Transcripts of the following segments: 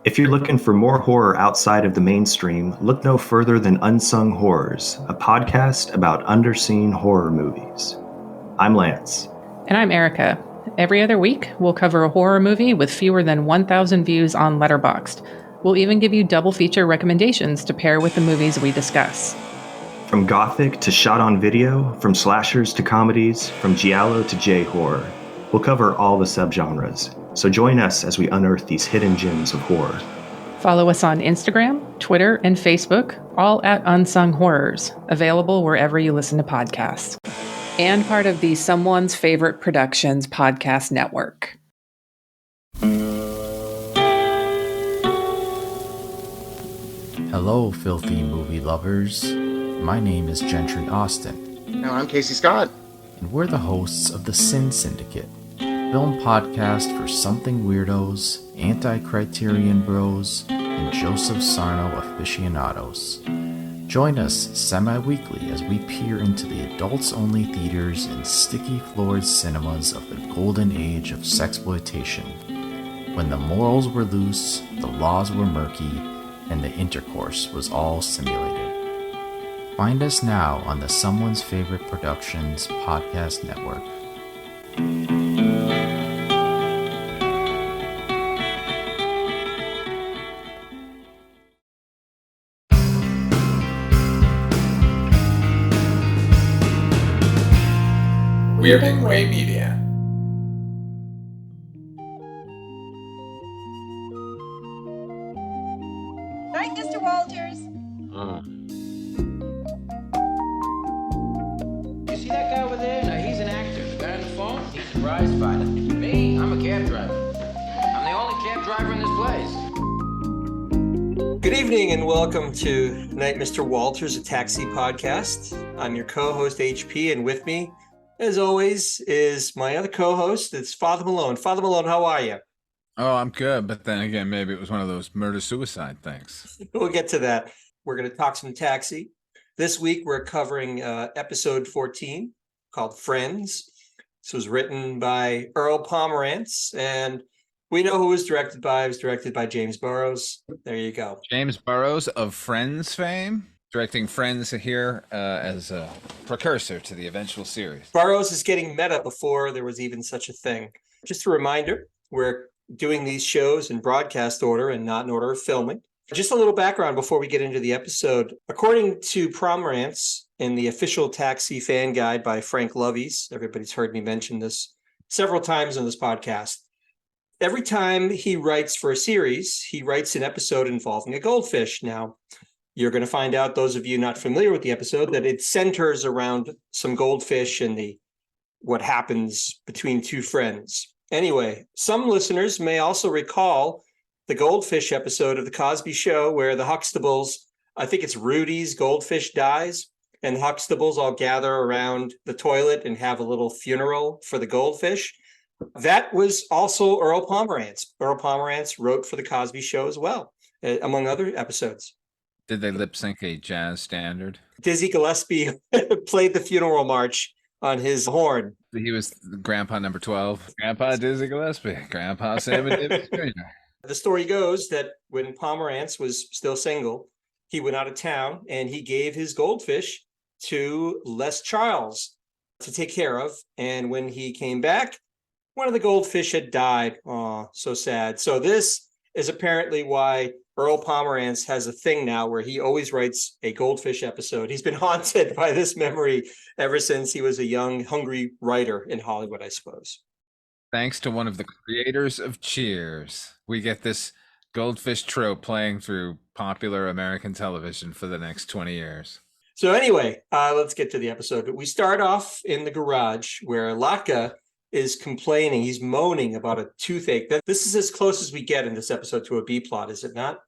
If you're looking for more horror outside of the mainstream, look no further than Unsung Horrors, a podcast about underseen horror movies. I'm Lance. And I'm Erica. Every other week, we'll cover a horror movie with fewer than 1,000 views on Letterboxd. We'll even give you double feature recommendations to pair with the movies we discuss. From gothic to shot on video, from slashers to comedies, from giallo to J-horror, we'll cover all the subgenres. So join us as we unearth these hidden gems of horror. Follow us on Instagram, Twitter, and Facebook, all at Unsung Horrors, available wherever you listen to podcasts. And part of the Someone's Favorite Productions podcast network. Hello, filthy movie lovers. My name is Gentry Austin. And I'm Casey Scott. And we're the hosts of the Sin Syndicate, film podcast for something weirdos, anti-criterion bros, and Joseph Sarno aficionados. Join us semi-weekly as we peer into the adults-only theaters and sticky-floored cinemas of the golden age of sexploitation, when the morals were loose, the laws were murky, and the intercourse was all simulated. Find us now on the Someone's Favorite Productions podcast network. Weirding Way Media. Night, Mr. Walters. You see that guy over there? No, he's an actor. The guy on the phone, he's a prize fighter. Me, I'm a cab driver. I'm the only cab driver in this place. Good evening and welcome to Night, Mr. Walters, a taxi podcast. I'm your co-host HP, and with me, as always, is my other co-host. It's Father Malone. Father Malone, how are you? Oh, I'm good, but then again, maybe it was one of those murder-suicide things. We'll get to that. We're going to talk some taxi. This week, we're covering episode 14 called Friends. This was written by Earl Pomerantz, and we know who it was directed by. It was directed by James Burrows. There you go. James Burrows of Friends fame, directing Friends here as a precursor to the eventual series. Burrows is getting meta before there was even such a thing. Just a reminder, we're doing these shows in broadcast order and not in order of filming. Just a little background before we get into the episode. According to Pomerantz in the official Taxi fan guide by Frank Lovies, everybody's heard me mention this several times on this podcast. Every time he writes for a series, he writes an episode involving a goldfish. Now, you're going to find out, those of you not familiar with the episode, that it centers around some goldfish and what happens between two friends. Anyway, some listeners may also recall the goldfish episode of The Cosby Show where the Huxtables, I think it's Rudy's goldfish dies, and the Huxtables all gather around the toilet and have a little funeral for the goldfish. That was also Earl Pomerantz. Earl Pomerantz wrote for The Cosby Show as well, among other episodes. Did they lip sync a jazz standard? Dizzy Gillespie played the funeral march on his horn. He was Grandpa number 12. Grandpa Dizzy Gillespie. Grandpa Sammy Davis Jr. The story goes that when Pomerantz was still single, he went out of town and he gave his goldfish to Les Charles to take care of. And when he came back, one of the goldfish had died. Oh, so sad. So this is apparently why Earl Pomerantz has a thing now where he always writes a goldfish episode. He's been haunted by this memory ever since he was a young, hungry writer in Hollywood, I suppose. Thanks to one of the creators of Cheers, we get this goldfish trope playing through popular American television for the next 20 years. So anyway, let's get to the episode. We start off in the garage where Latka is complaining. He's moaning about a toothache. This is as close as we get in this episode to a B plot, is it not?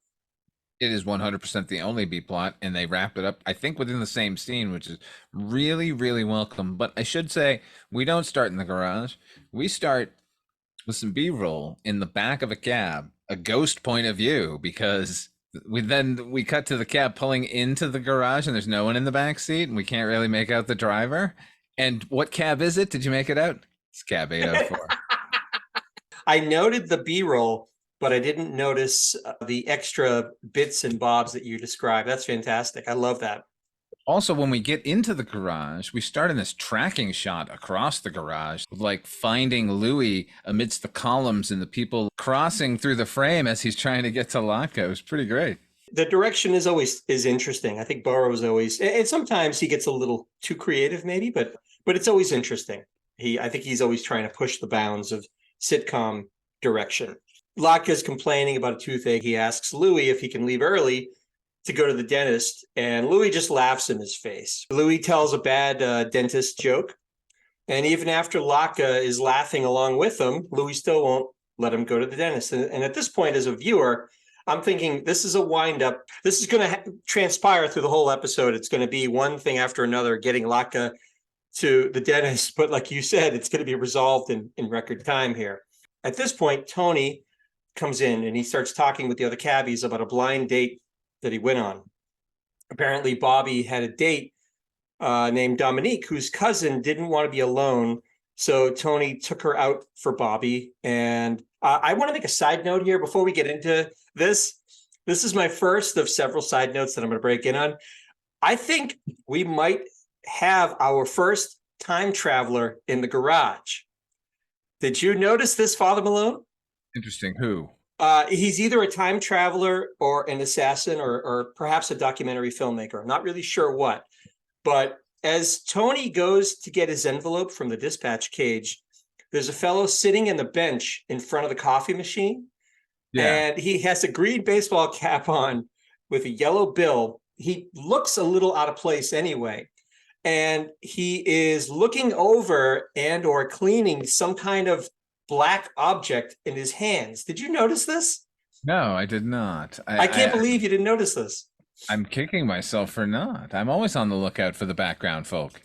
It is 100% the only B plot, and they wrapped it up, I think, within the same scene, which is really, really welcome. But I should say, we don't start in the garage. We start with some B-roll in the back of a cab, a ghost point of view, because we cut to the cab pulling into the garage, and there's no one in the back seat, and we can't really make out the driver. And what cab is it? Did you make it out? It's cab 804. I noted the B-roll but I didn't notice the extra bits and bobs that you described. That's fantastic. I love that. Also, when we get into the garage, we start in this tracking shot across the garage, like finding Louis amidst the columns and the people crossing through the frame as he's trying to get to Latka. It was pretty great. The direction is interesting. I think Burroughs always, and sometimes he gets a little too creative, maybe, but it's always interesting. I think he's always trying to push the bounds of sitcom direction. Latka's complaining about a toothache. He asks Louis if he can leave early to go to the dentist, and Louis just laughs in his face. Louis tells a bad dentist joke, and even after Latka is laughing along with him, Louis still won't let him go to the dentist. And at this point, as a viewer, I'm thinking this is a wind-up. This is going to transpire through the whole episode. It's going to be one thing after another, getting Latka to the dentist. But like you said, it's going to be resolved in record time here. At this point, Tony comes in and he starts talking with the other cabbies about a blind date that he went on. Apparently, Bobby had a date named Dominique, whose cousin didn't want to be alone. So Tony took her out for Bobby. And I want to make a side note here before we get into this. This is my first of several side notes that I'm going to break in on. I think we might have our first time traveler in the garage. Did you notice this, Father Malone? Interesting. Who? He's either a time traveler or an assassin or perhaps a documentary filmmaker. I'm not really sure what. But as Tony goes to get his envelope from the dispatch cage, there's a fellow sitting in the bench in front of the coffee machine. Yeah. And he has a green baseball cap on with a yellow bill. He looks a little out of place anyway. And he is looking over and or cleaning some kind of black object in his hands. Did you notice this? No, I did not. I can't believe you didn't notice this. I'm kicking myself for not. I'm always on the lookout for the background folk.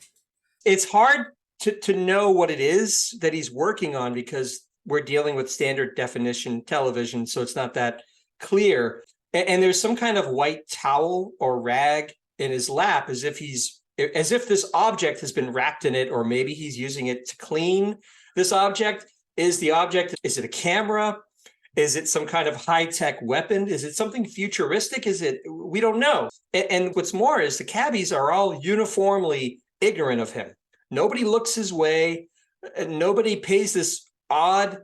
It's hard to know what it is that he's working on because we're dealing with standard definition television, so it's not that clear. And there's some kind of white towel or rag in his lap as if this object has been wrapped in it, or maybe he's using it to clean this object. Is it a camera? Is it some kind of high-tech weapon? Is it something futuristic? We don't know. And what's more is the cabbies are all uniformly ignorant of him. Nobody looks his way. Nobody pays this odd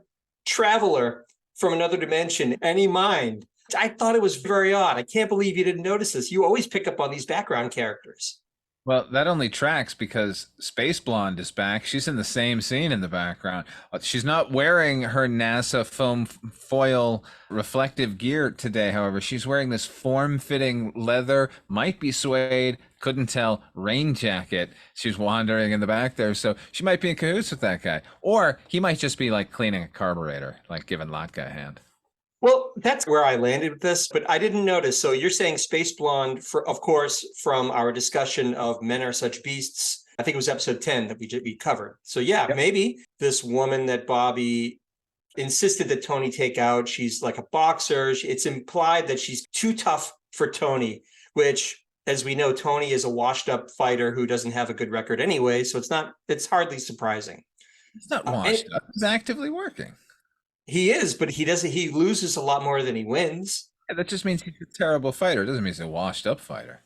traveler from another dimension any mind. I thought it was very odd. I can't believe you didn't notice this. You always pick up on these background characters. Well, that only tracks because Space Blonde is back. She's in the same scene in the background. She's not wearing her NASA foam foil reflective gear today, however. She's wearing this form-fitting leather, might be suede, couldn't tell, rain jacket. She's wandering in the back there, so she might be in cahoots with that guy. Or he might just be like cleaning a carburetor, like giving Latka a hand. Well, that's where I landed with this, but I didn't notice. So you're saying Space Blonde, of course, from our discussion of Men Are Such Beasts. I think it was episode 10 that we covered. So yeah, yep. Maybe this woman that Bobby insisted that Tony take out, she's like a boxer. It's implied that she's too tough for Tony, which, as we know, Tony is a washed up fighter who doesn't have a good record anyway. So it's hardly surprising. It's not washed up. He's actively working. He is, but he loses a lot more than he wins. Yeah, that just means he's a terrible fighter. It doesn't mean he's a washed up fighter.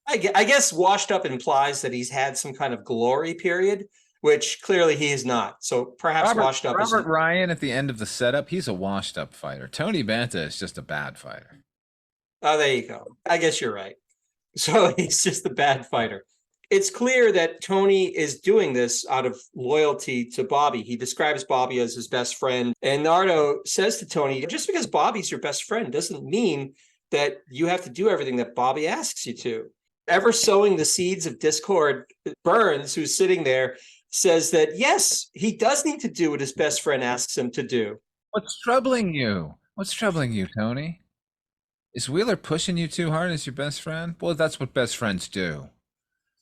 I guess washed up implies that he's had some kind of glory period, which clearly he is not. So perhaps washed up. Robert Ryan at the end of the setup, he's a washed up fighter. Tony Banta is just a bad fighter. Oh, there you go. I guess you're right. So he's just a bad fighter. It's clear that Tony is doing this out of loyalty to Bobby. He describes Bobby as his best friend. And Nardo says to Tony, just because Bobby's your best friend doesn't mean that you have to do everything that Bobby asks you to. Ever sowing the seeds of discord, Burns, who's sitting there, says that, yes, he does need to do what his best friend asks him to do. What's troubling you? What's troubling you, Tony? Is Wheeler pushing you too hard as your best friend? Well, that's what best friends do.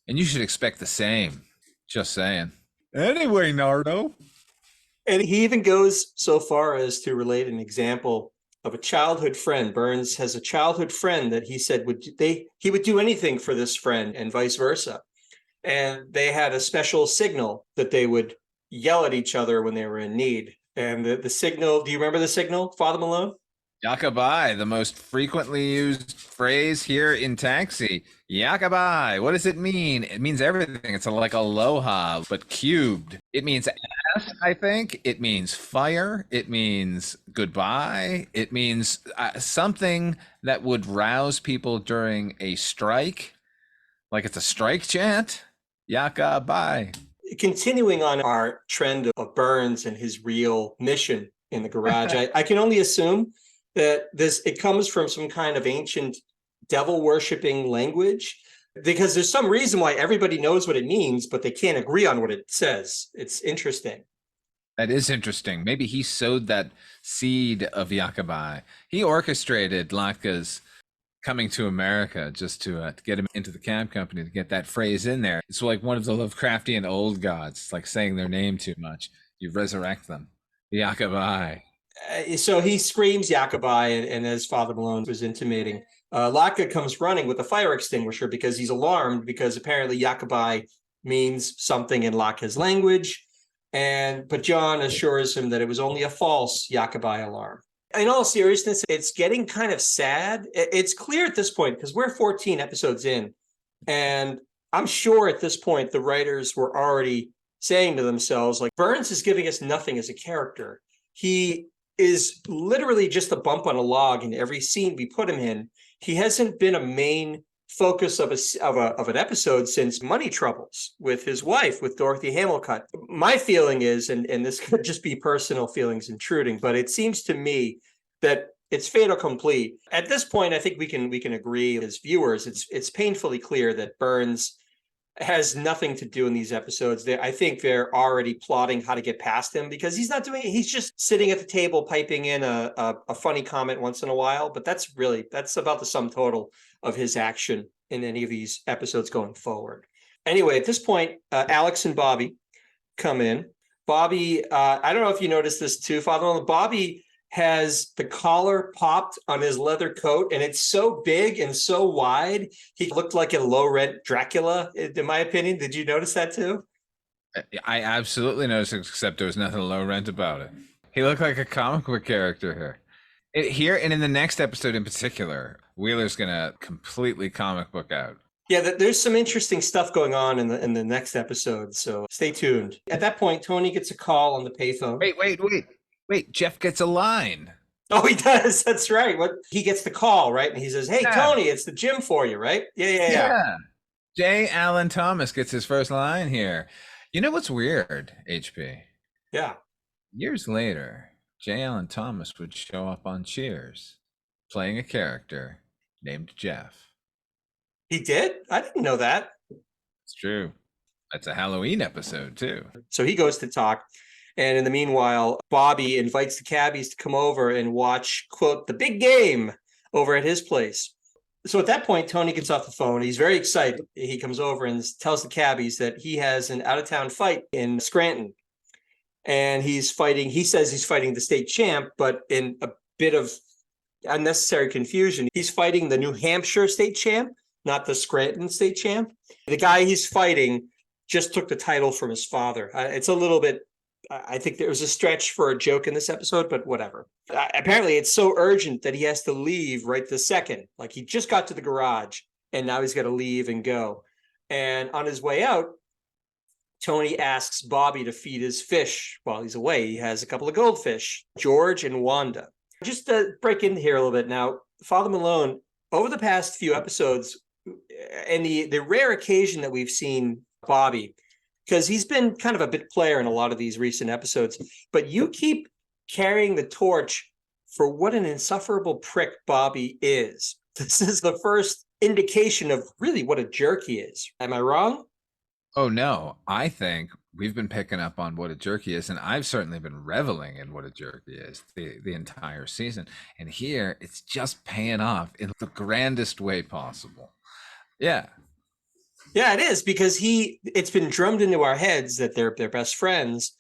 And you should expect the same. Just saying. Anyway, Nardo. And he even goes so far as to relate an example of a childhood friend. Burns has a childhood friend that he said he would do anything for this friend and vice versa. And they had a special signal that they would yell at each other when they were in need. And the signal, do you remember the signal, Father Malone? Yakabai, the most frequently used phrase here in Taxi. Yakabai, what does it mean? It means everything. It's like aloha, but cubed. It means ass, I think. It means fire. It means goodbye. It means something that would rouse people during a strike, like it's a strike chant. Yakabai. Continuing on our trend of Burns and his real mission in the garage, I can only assume that it comes from some kind of ancient devil worshipping language, because there's some reason why everybody knows what it means, but they can't agree on what it says. It's interesting. That is interesting. Maybe he sowed that seed of Yakabai. He orchestrated Latka's coming to America just to get him into the cab company to get that phrase in there. It's like one of the Lovecraftian old gods. It's like saying their name too much. You resurrect them. Yakabai. So he screams Yakabai, and as Father Malone was intimating, Latka comes running with a fire extinguisher because he's alarmed, because apparently Yakabai means something in Latka's language. But John assures him that it was only a false Yakabai alarm. In all seriousness, it's getting kind of sad. It's clear at this point, because we're 14 episodes in, and I'm sure at this point the writers were already saying to themselves, like, Burns is giving us nothing as a character. He is literally just a bump on a log in every scene we put him in. He hasn't been a main focus of an episode since Money Troubles with his wife, with Dorothy Hamilcutt. My feeling is, and this could just be personal feelings intruding, but it seems to me that it's fait accompli. At this point, I think we can agree as viewers, it's painfully clear that Burns has nothing to do in these episodes. I think they're already plotting how to get past him, because he's not doing it. He's just sitting at the table piping in a funny comment once in a while, but that's about the sum total of his action in any of these episodes going forward. Anyway, at this point, Alex and Bobby come in. Bobby, I don't know if you noticed this too, Father. Bobby has the collar popped on his leather coat, and it's so big and so wide, he looked like a low-rent Dracula, in my opinion. Did you notice that too? I absolutely noticed, except there was nothing low rent about it. He looked like a comic book character here. Here and in the next episode in particular, Wheeler's gonna completely comic book out. Yeah, there's some interesting stuff going on in the next episode, so stay tuned. At that point, Tony gets a call on the payphone. Wait, Jeff gets a line. Oh, he does. That's right. He gets the call, right? And he says, "Hey, yeah. Tony, it's the gym for you," right? Yeah. J. Allen Thomas gets his first line here. You know what's weird, HP? Yeah. Years later, J. Allen Thomas would show up on Cheers, playing a character named Jeff. He did? I didn't know that. It's true. That's a Halloween episode, too. So he goes to talk. And in the meanwhile, Bobby invites the cabbies to come over and watch, quote, the big game over at his place. So at that point, Tony gets off the phone. He's very excited. He comes over and tells the cabbies that he has an out-of-town fight in Scranton. And he says he's fighting the state champ, but in a bit of unnecessary confusion, he's fighting the New Hampshire state champ, not the Scranton state champ. The guy he's fighting just took the title from his father. It's a little bit, I think there was a stretch for a joke in this episode, but whatever. Apparently, it's so urgent that he has to leave right this second. Like, he just got to the garage, and now he's got to leave and go. And on his way out, Tony asks Bobby to feed his fish while he's away. He has a couple of goldfish, George and Wanda. Just to break in here a little bit now, Father Malone, over the past few episodes, and the rare occasion that we've seen Bobby, because he's been kind of a bit player in a lot of these recent episodes, but you keep carrying the torch for what an insufferable prick Bobby is. This is the first indication of really what a jerk he is. Am I wrong? Oh, no. I think we've been picking up on what a jerk he is, and I've certainly been reveling in what a jerk he is the entire season. And here, it's just paying off in the grandest way possible. Yeah. Yeah, it is, because it's been drummed into our heads that they're best friends.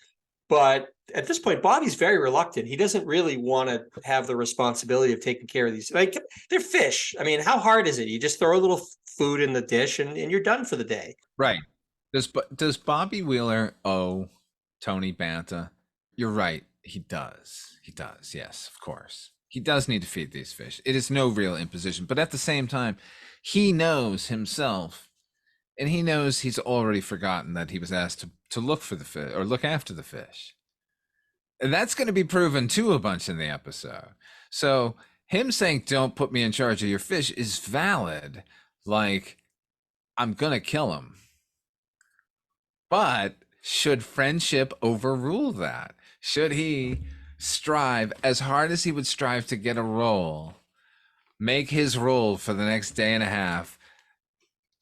But at this point, Bobby's very reluctant. He doesn't really want to have the responsibility of taking care of these. Like, they're fish. I mean, how hard is it? You just throw a little food in the dish and you're done for the day. Right. Does Bobby Wheeler owe Tony Banta? You're right. He does. He does. Yes, of course. He does need to feed these fish. It is no real imposition, but at the same time, he knows himself, and he knows he's already forgotten that he was asked to look for the fish or look after the fish. And that's going to be proven too a bunch in the episode. So him saying, "Don't put me in charge of your fish," is valid. Like, I'm going to kill him. But should friendship overrule that? Should he strive as hard as he would strive to get a roll, make his roll for the next day and a half,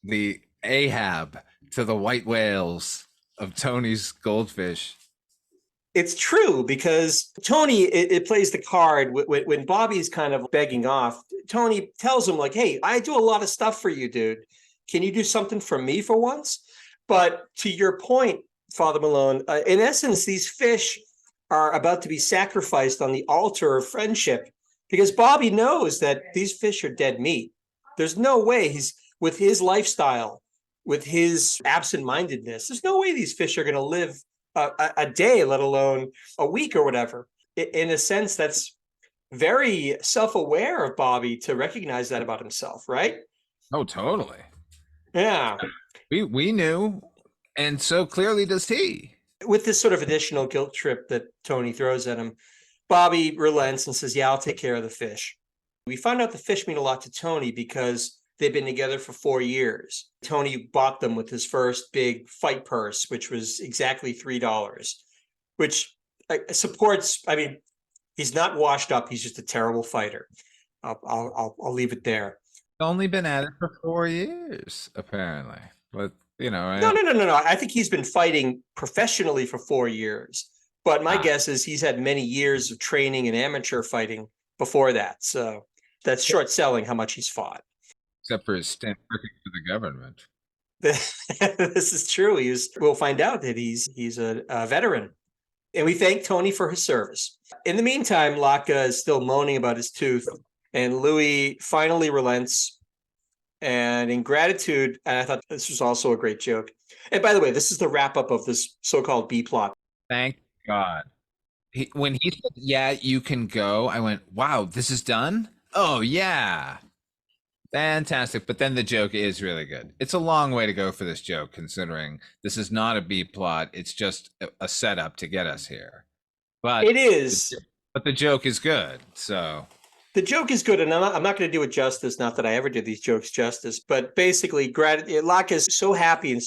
the Ahab to the white whales of Tony's goldfish? It's true, because Tony, it plays the card when Bobby's kind of begging off. Tony tells him, like, hey, I do a lot of stuff for you, dude. Can you do something for me for once? But to your point, Father Malone, in essence, these fish are about to be sacrificed on the altar of friendship, because Bobby knows that these fish are dead meat. There's no way he's, with his lifestyle, with his absent-mindedness, there's no way these fish are going to live a day, let alone a week or whatever. In a sense, that's very self-aware of Bobby to recognize that about himself, right? Oh, totally. Yeah. We knew, and so clearly does he. With this sort of additional guilt trip that Tony throws at him, Bobby relents and says, yeah, I'll take care of the fish. We find out the fish mean a lot to Tony because they've been together for 4 years. Tony bought them with his first big fight purse, which was exactly $3, which supports, I mean, he's not washed up. He's just a terrible fighter. I'll leave it there. Only been at it for 4 years, apparently. But, you know, right? No. I think he's been fighting professionally for 4 years. But my guess is he's had many years of training in amateur fighting before that. So that's short selling how much he's fought. Except for his stint working for the government. This is true. We'll find out that he's a veteran. And we thank Tony for his service. In the meantime, Laka is still moaning about his tooth, and Louis finally relents. And in gratitude, and I thought this was also a great joke. And by the way, this is the wrap up of this so-called B plot. Thank God. When he said, yeah, you can go, I went, wow, this is done? Oh, yeah. Fantastic. But then the joke is really good. It's a long way to go for this joke, considering this is not a B plot. It's just a setup to get us here. But it is. But the joke is good. So the joke is good, and I'm not going to do it justice. Not that I ever did these jokes justice, but basically, Locke is so happy and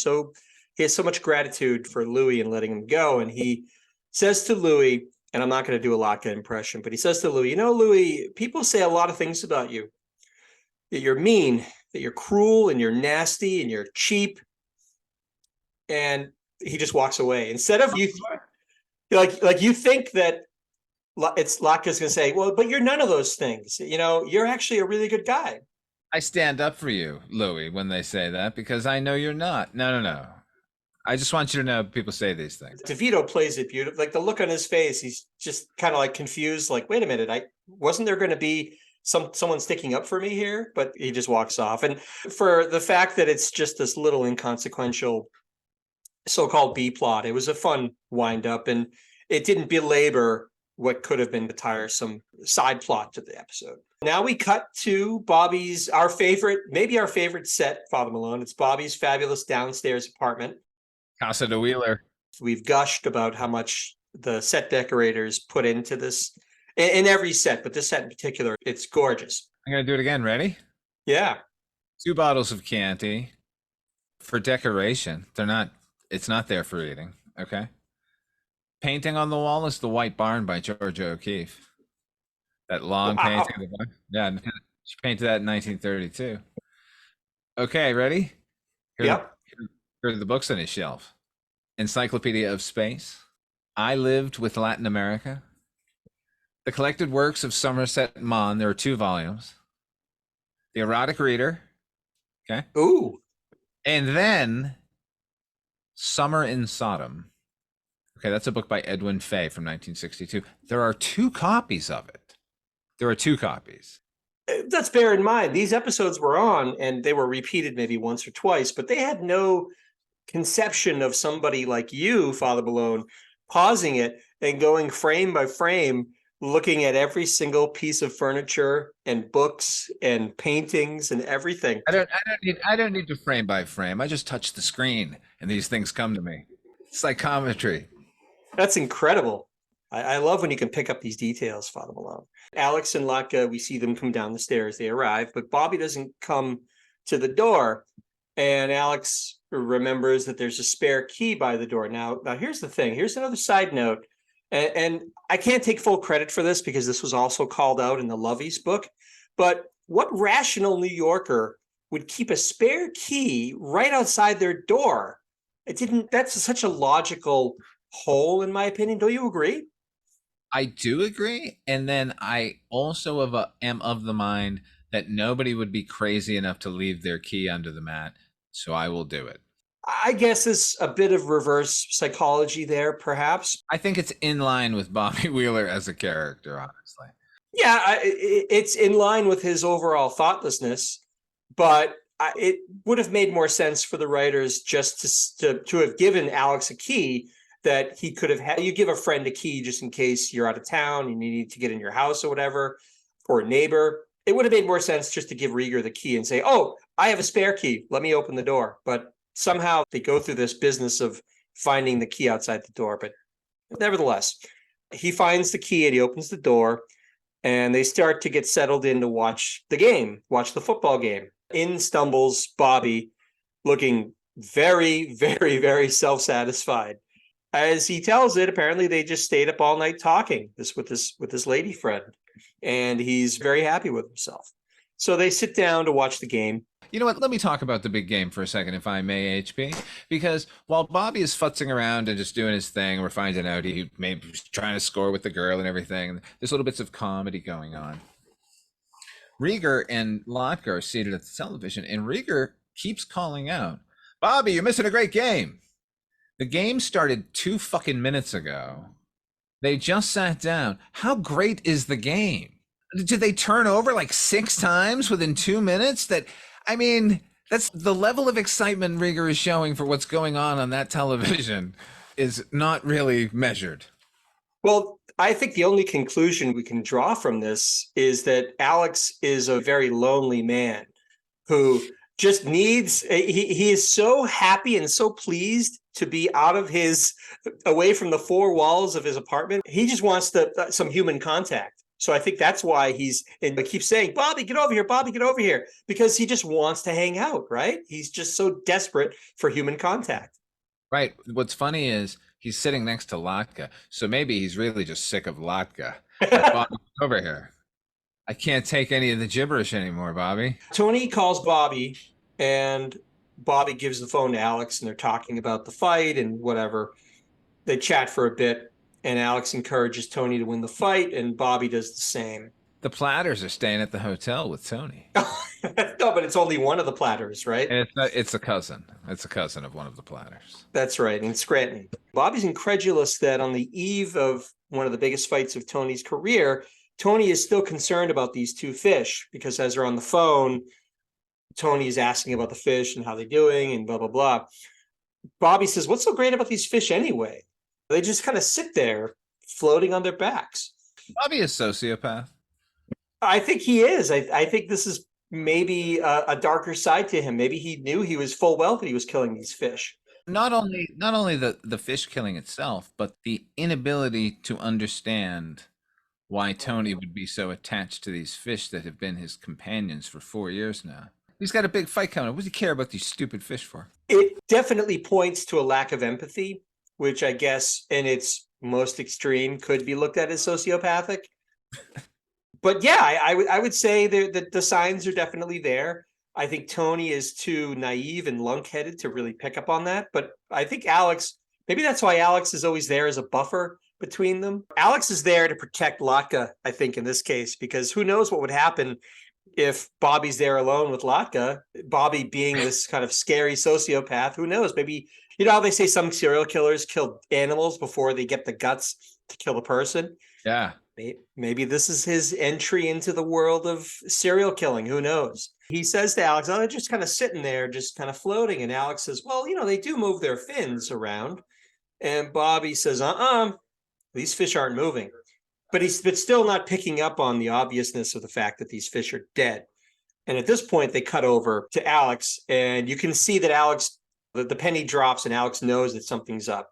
he has so much gratitude for Louis and letting him go, and he says to Louis, and I'm not going to do a Locke impression, but he says to Louis, you know, Louis, people say a lot of things about you. That you're mean, that you're cruel, and you're nasty, and you're cheap. And he just walks away. Instead of you, like you think that it's Locke is going to say, well, but you're none of those things. You know, you're actually a really good guy. I stand up for you, Louis, when they say that, because I know you're not. No. I just want you to know people say these things. DeVito plays it beautifully. Like the look on his face, he's just kind of like confused. Like, wait a minute, wasn't there going to be someone sticking up for me here? But he just walks off. And for the fact that it's just this little inconsequential so-called B plot, it was a fun wind up, and it didn't belabor what could have been a tiresome side plot to the episode. Now we cut to our favorite set, Father Malone. It's Bobby's fabulous downstairs apartment. Casa de Wheeler. We've gushed about how much the set decorators put into this. In every set, but this set in particular, it's gorgeous. I'm going to do it again. Ready? Yeah. 2 bottles of Chianti for decoration. It's not there for eating. Okay. Painting on the wall is The White Barn by George O'Keeffe. That long painting. Yeah. She painted that in 1932. Okay. Ready? Here are the books on his shelf. Encyclopedia of Space. I Lived with Latin America. The Collected Works of Somerset Maugham. There are 2 volumes. The Erotic Reader. Okay. Ooh. And then Summer in Sodom. Okay, that's a book by Edwin Fay from 1962. There are 2 copies of it. There are 2 copies. Let's bear in mind, these episodes were on, and they were repeated maybe once or twice, but they had no conception of somebody like you, Father Malone, pausing it and going frame by frame, looking at every single piece of furniture and books and paintings and everything. I don't need to frame by frame. I just touch the screen and these things come to me. Psychometry. That's incredible. I love when you can pick up these details, Father Malone. Alex and Latka, we see them come down the stairs. They arrive, but Bobby doesn't come to the door. And Alex remembers that there's a spare key by the door. Now here's the thing. Here's another side note. And I can't take full credit for this because this was also called out in the Lovey's book. But what rational New Yorker would keep a spare key right outside their door? That's such a logical hole, in my opinion. Don't you agree? I do agree. And then I also am of the mind that nobody would be crazy enough to leave their key under the mat. So I will do it. I guess it's a bit of reverse psychology there, perhaps. I think it's in line with Bobby Wheeler as a character, honestly. Yeah, it's in line with his overall thoughtlessness, but it would have made more sense for the writers just to have given Alex a key that he could have had. You give a friend a key just in case you're out of town and you need to get in your house or whatever, or a neighbor. It would have made more sense just to give Rieger the key and say, oh, I have a spare key. Let me open the door. But somehow they go through this business of finding the key outside the door. But nevertheless, he finds the key and he opens the door and they start to get settled in to watch the football game. In stumbles Bobby, looking very, very, very self-satisfied. As he tells it, apparently they just stayed up all night talking with this lady friend, and he's very happy with himself. So they sit down to watch the game. You know what? Let me talk about the big game for a second, if I may, HP. Because while Bobby is futzing around and just doing his thing, we're finding out he maybe was trying to score with the girl and everything. There's little bits of comedy going on. Rieger and Latka are seated at the television, and Rieger keeps calling out, Bobby, you're missing a great game. The game started 2 fucking minutes ago. They just sat down. How great is the game? Did they turn over like 6 times within 2 minutes? That's the level of excitement Rieger is showing for what's going on that television is not really measured. Well, I think the only conclusion we can draw from this is that Alex is a very lonely man who just needs, he is so happy and so pleased to be away from the 4 walls of his apartment. He just wants some human contact. So I think that's why he keeps saying, Bobby, get over here, Bobby, get over here, because he just wants to hang out, right? He's just so desperate for human contact. Right. What's funny is he's sitting next to Latka, so maybe he's really just sick of Latka. Bobby, over here. I can't take any of the gibberish anymore, Bobby. Tony calls Bobby, and Bobby gives the phone to Alex, and they're talking about the fight and whatever. They chat for a bit, and Alex encourages Tony to win the fight, and Bobby does the same. The Platters are staying at the hotel with Tony. No, but it's only one of the Platters, right? It's a cousin. It's a cousin of one of the Platters. That's right, in Scranton. Bobby's incredulous that on the eve of one of the biggest fights of Tony's career, Tony is still concerned about these 2 fish, because as they're on the phone, Tony is asking about the fish and how they're doing and blah, blah, blah. Bobby says, what's so great about these fish anyway? They just kind of sit there floating on their backs. Bobby is a sociopath. I think he is. I think this is maybe a darker side to him. Maybe he knew he was full well that he was killing these fish. Not only the fish killing itself, but the inability to understand why Tony would be so attached to these fish that have been his companions for 4 years now. He's got a big fight coming up. What does he care about these stupid fish for? It definitely points to a lack of empathy, which I guess in its most extreme could be looked at as sociopathic. But yeah, I would say that the signs are definitely there. I think Tony is too naive and lunk-headed to really pick up on that. But I think Alex, maybe that's why Alex is always there as a buffer between them. Alex is there to protect Latka, I think, in this case, because who knows what would happen if Bobby's there alone with Latka. Bobby being this kind of scary sociopath, who knows? Maybe, you know how they say some serial killers kill animals before they get the guts to kill a person? Yeah. Maybe this is his entry into the world of serial killing. Who knows? He says to Alex, oh, they're just kind of sitting there, just kind of floating. And Alex says, well, you know, they do move their fins around. And Bobby says, these fish aren't moving. But he's still not picking up on the obviousness of the fact that these fish are dead. And at this point, they cut over to Alex, and you can see that Alex, the penny drops, and Alex knows that something's up.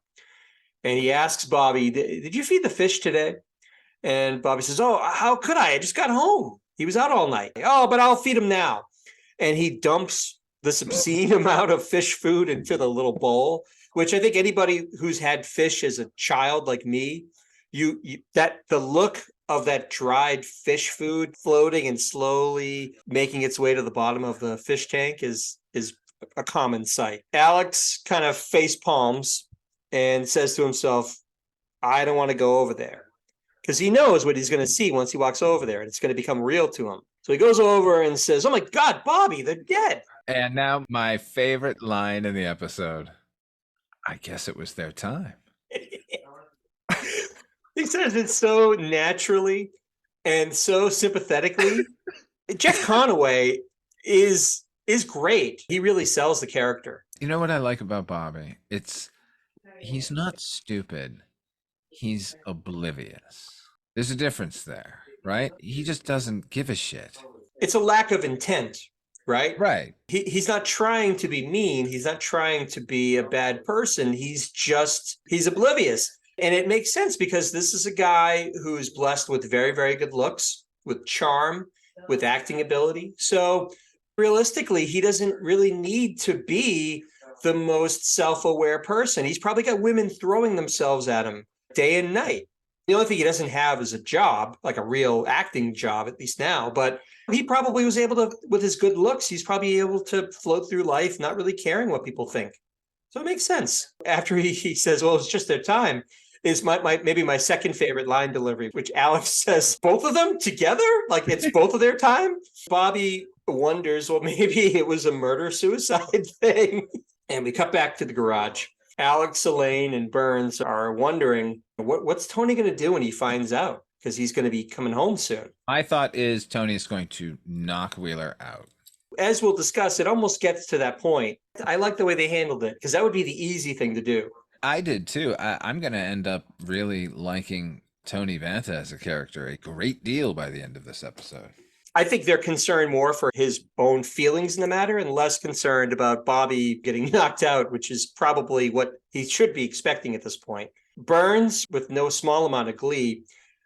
And he asks Bobby, did you feed the fish today? And Bobby says, oh, how could I? I just got home. He was out all night. Oh, but I'll feed him now. And he dumps this obscene amount of fish food into the little bowl, which I think anybody who's had fish as a child like me, that the look of that dried fish food floating and slowly making its way to the bottom of the fish tank is a common sight. Alex kind of face palms and says to himself, I don't want to go over there, because he knows what he's going to see once he walks over there, and it's going to become real to him. So he goes over and says, oh my God, Bobby, they're dead. And now my favorite line in the episode, I guess it was their time. He says it so naturally and so sympathetically. Jeff Conaway is great. He really sells the character. You know what I like about Bobby? He's not stupid. He's oblivious. There's a difference there, right? He just doesn't give a shit. It's a lack of intent, right? Right. He's not trying to be mean. He's not trying to be a bad person. He's oblivious. And it makes sense, because this is a guy who's blessed with very, very good looks, with charm, with acting ability. So realistically, he doesn't really need to be the most self-aware person. He's probably got women throwing themselves at him day and night. The only thing he doesn't have is a job, like a real acting job, at least now. But he probably was able to, with his good looks, he's probably able to float through life not really caring what people think. So it makes sense. After he says, well, it's just their time, is maybe my second favorite line delivery, which Alex says, both of them together? Like it's both of their time? Bobby wonders, well, maybe it was a murder-suicide thing. And we cut back to the garage. Alex, Elaine, and Burns are wondering, what's Tony going to do when he finds out? Because he's going to be coming home soon. My thought is Tony is going to knock Wheeler out. As we'll discuss, it almost gets to that point. I like the way they handled it, because that would be the easy thing to do. I did too. I'm going to end up really liking Tony Vanta as a character a great deal by the end of this episode. I think they're concerned more for his own feelings in the matter and less concerned about Bobby getting knocked out, which is probably what he should be expecting at this point. Burns, with no small amount of glee,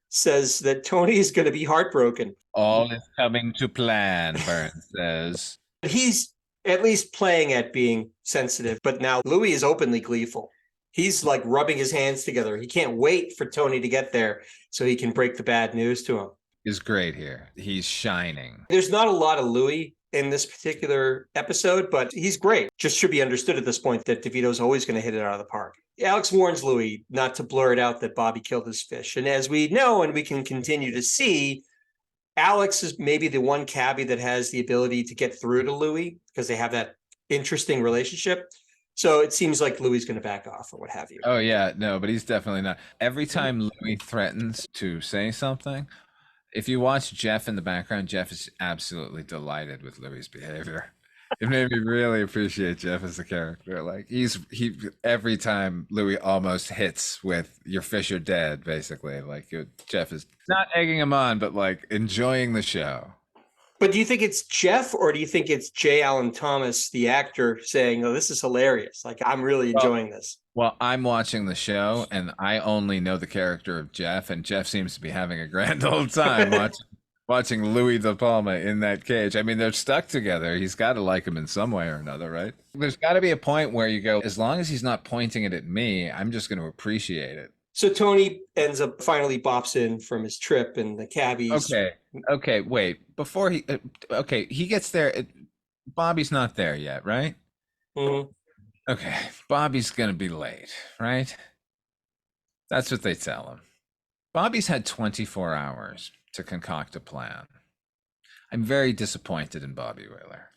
says that Tony is going to be heartbroken. All is coming to plan, Burns says. He's at least playing at being sensitive, but now Louis is openly gleeful. He's like rubbing his hands together. He can't wait for Tony to get there so he can break the bad news to him. Is great here. He's shining. There's not a lot of Louis in this particular episode, but he's great. Just should be understood at this point that DeVito's always going to hit it out of the park. Alex warns Louis not to blurt out that Bobby killed his fish. And as we know, and we can continue to see, Alex is maybe the one cabbie that has the ability to get through to Louis because they have that interesting relationship. So it seems like Louis going to back off or what have you. Oh, yeah. No, but he's definitely not. Every time Louis threatens to say something, if you watch Jeff in the background, Jeff is absolutely delighted with Louis' behavior. It made me really appreciate Jeff as a character. Like he every time Louis almost hits with "your fish are dead," basically, like Jeff is not egging him on, but like enjoying the show. But do you think it's Jeff, or do you think it's J. Allen Thomas, the actor, saying, "Oh, this is hilarious. Like I'm really enjoying this." Well, I'm watching the show, and I only know the character of Jeff, and Jeff seems to be having a grand old time watching Louis De Palma in that cage. I mean, they're stuck together. He's got to like him in some way or another, right? There's got to be a point where you go, as long as he's not pointing it at me, I'm just going to appreciate it. So Tony ends up finally bops in from his trip, and the cabbies. Okay, wait. Before he gets there. Bobby's not there yet, right? Mm-hmm. Okay, Bobby's going to be late, right? That's what they tell him. Bobby's had 24 hours to concoct a plan. I'm very disappointed in Bobby Wheeler.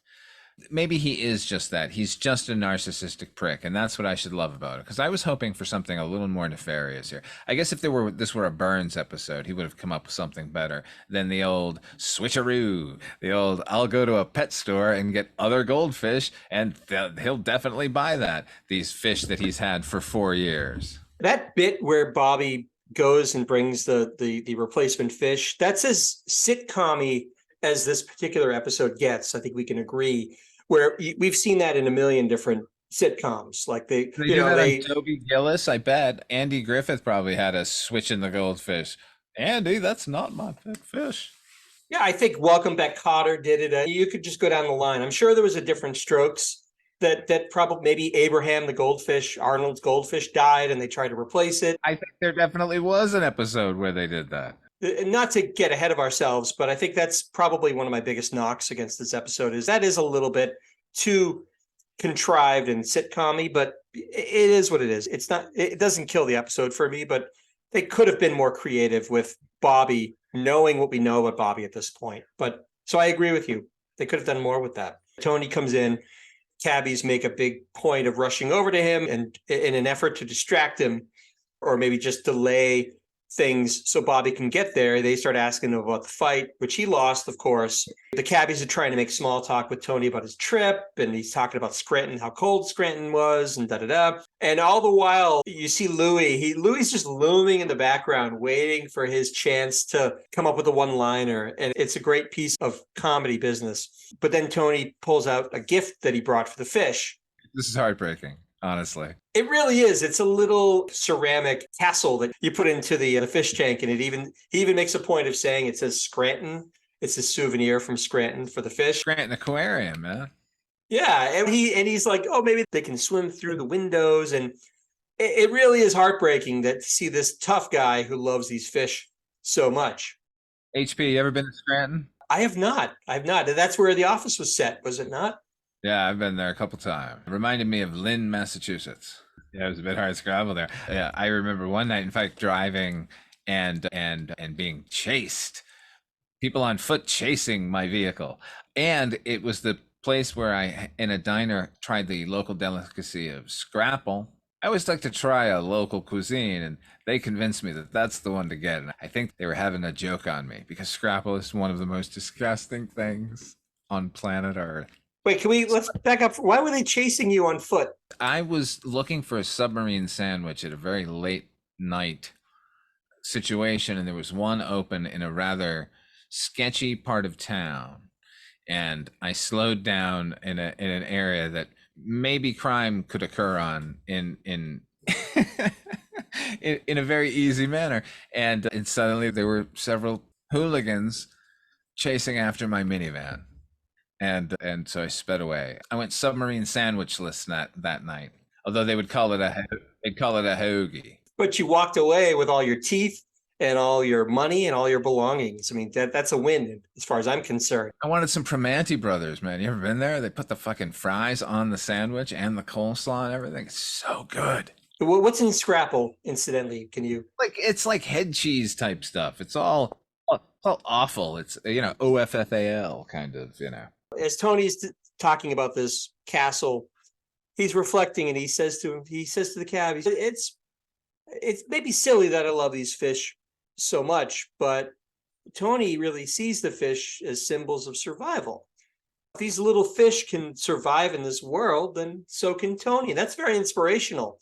Maybe he is just that. He's just a narcissistic prick, and that's what I should love about it. Because I was hoping for something a little more nefarious here. I guess if this were a Burns episode, he would have come up with something better than the old switcheroo, the old I'll go to a pet store and get other goldfish, and he'll definitely buy that. These fish that he's had for 4 years. That bit where Bobby goes and brings the replacement fish, that's as sitcom-y as this particular episode gets. I think we can agree. Where we've seen that in a million different sitcoms, like they do that on Toby Gillis. I bet Andy Griffith probably had a switch in the goldfish. Andy, that's not my pet fish. Yeah, I think Welcome Back Kotter did it. You could just go down the line. I'm sure there was a different strokes that probably maybe Abraham the goldfish, Arnold's goldfish died, and they tried to replace it. I think there definitely was an episode where they did that. Not to get ahead of ourselves, but I think that's probably one of my biggest knocks against this episode is that is a little bit too contrived and sitcom-y, but it is what it is. It doesn't kill the episode for me, but they could have been more creative with Bobby, knowing what we know about Bobby at this point. But so I agree with you. They could have done more with that. Tony comes in, cabbies make a big point of rushing over to him and in an effort to distract him or maybe just delay things so Bobby can get there. They start asking him about the fight, which he lost, of course. The cabbies are trying to make small talk with Tony about his trip, and he's talking about Scranton, how cold Scranton was, and da-da-da. And all the while, you see Louis just looming in the background, waiting for his chance to come up with a one-liner, and it's a great piece of comedy business. But then Tony pulls out a gift that he brought for the fish. This is heartbreaking. Honestly, it really is. It's a little ceramic castle that you put into the fish tank, and he even makes a point of saying it says Scranton. It's a souvenir from Scranton for the fish. Scranton Aquarium, man. Yeah, and he's like, oh, maybe they can swim through the windows, and it really is heartbreaking to see this tough guy who loves these fish so much. HP, you ever been to Scranton? I have not. That's where the office was set, was it not? Yeah, I've been there a couple times. It reminded me of Lynn, Massachusetts. Yeah, it was a bit hard to scrabble there. Yeah, I remember one night, in fact, driving and being chased. People on foot chasing my vehicle. And it was the place where I, in a diner, tried the local delicacy of scrapple. I always like to try a local cuisine, and they convinced me that that's the one to get. And I think they were having a joke on me because scrapple is one of the most disgusting things on planet Earth. Wait, let's back up. Why were they chasing you on foot? I was looking for a submarine sandwich at a very late night situation, and there was one open in a rather sketchy part of town. And I slowed down in an area that maybe crime could occur on in in a very easy manner. And suddenly there were several hooligans chasing after my minivan. And so I sped away. I went submarine sandwichless that night. Although they'd call it a hoagie. But you walked away with all your teeth and all your money and all your belongings. I mean, that's a win as far as I'm concerned. I wanted some Primanti Brothers, man. You ever been there? They put the fucking fries on the sandwich and the coleslaw and everything. It's so good. What's in Scrapple, incidentally? Can you? It's like head cheese type stuff. It's all awful. It's, OFFAL kind of, As Tony's talking about this castle, he's reflecting, and he says to the cab, it's maybe silly that I love these fish so much, but Tony really sees the fish as symbols of survival. If these little fish can survive in this world, then so can Tony. That's very inspirational.